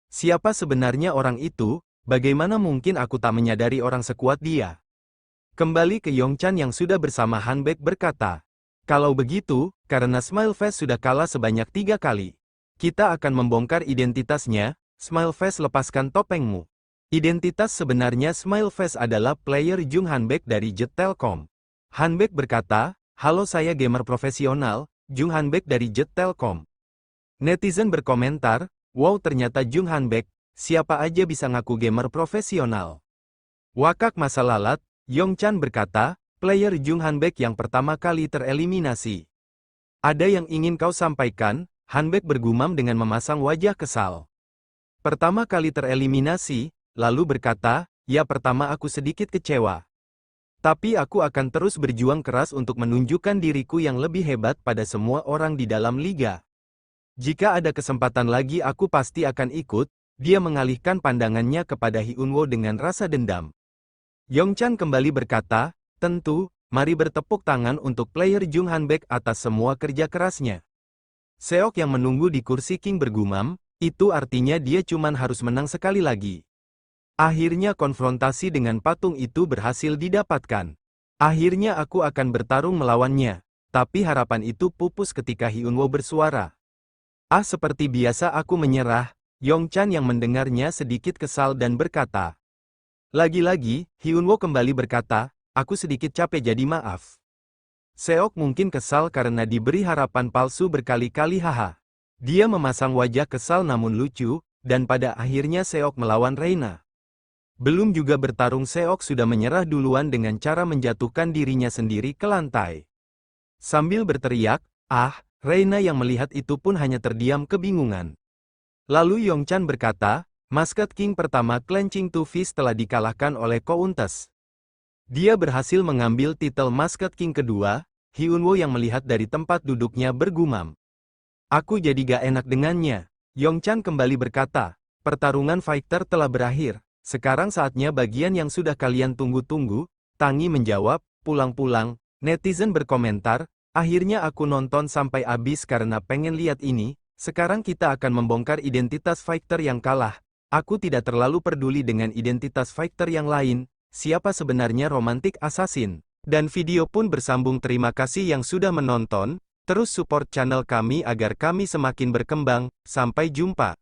Siapa sebenarnya orang itu, bagaimana mungkin aku tak menyadari orang sekuat dia? Kembali ke Yongchan yang sudah bersama Hanbek berkata. Kalau begitu, karena Smileface sudah kalah sebanyak 3 kali. Kita akan membongkar identitasnya, Smileface lepaskan topengmu. Identitas sebenarnya Smileface adalah player Jung Hanbek dari Jet Telkom. Hanbek berkata, halo saya gamer profesional, Jung Hanbek dari Jet Telkom. Netizen berkomentar, wow ternyata Jung Hanbek, siapa aja bisa ngaku gamer profesional. Wakak masa lalat, Yongchan berkata, player Jung Hanbek yang pertama kali tereliminasi. Ada yang ingin kau sampaikan? Hanbek bergumam dengan memasang wajah kesal. Pertama kali tereliminasi, lalu berkata, ya pertama aku sedikit kecewa. Tapi aku akan terus berjuang keras untuk menunjukkan diriku yang lebih hebat pada semua orang di dalam liga. Jika ada kesempatan lagi aku pasti akan ikut. Dia mengalihkan pandangannya kepada Hyunwoo dengan rasa dendam. Yongchan kembali berkata, tentu, mari bertepuk tangan untuk player Jung Hanbek atas semua kerja kerasnya. Seok yang menunggu di kursi King bergumam, itu artinya dia cuman harus menang sekali lagi. Akhirnya konfrontasi dengan patung itu berhasil didapatkan. Akhirnya aku akan bertarung melawannya. Tapi harapan itu pupus ketika Hyunwoo bersuara. Seperti biasa aku menyerah. Yongchan yang mendengarnya sedikit kesal dan berkata. Lagi-lagi, Hyunwoo kembali berkata, aku sedikit capek jadi maaf. Seok mungkin kesal karena diberi harapan palsu berkali-kali haha. Dia memasang wajah kesal namun lucu, dan pada akhirnya Seok melawan Reina. Belum juga bertarung Seok sudah menyerah duluan dengan cara menjatuhkan dirinya sendiri ke lantai. Sambil berteriak, Reina yang melihat itu pun hanya terdiam kebingungan. Lalu Yongchan berkata, maskot King pertama Clenching Two Fist telah dikalahkan oleh Countess. Dia berhasil mengambil titel maskot King kedua. Hyunwoo yang melihat dari tempat duduknya bergumam. Aku jadi gak enak dengannya. Yongchan kembali berkata, pertarungan fighter telah berakhir. Sekarang saatnya bagian yang sudah kalian tunggu-tunggu. Tangi menjawab, pulang-pulang. Netizen berkomentar, akhirnya aku nonton sampai habis karena pengen lihat ini. Sekarang kita akan membongkar identitas fighter yang kalah. Aku tidak terlalu peduli dengan identitas fighter yang lain. Siapa sebenarnya Romantic Assassin? Dan video pun bersambung. Terima kasih yang sudah menonton. Terus support channel kami agar kami semakin berkembang. Sampai jumpa.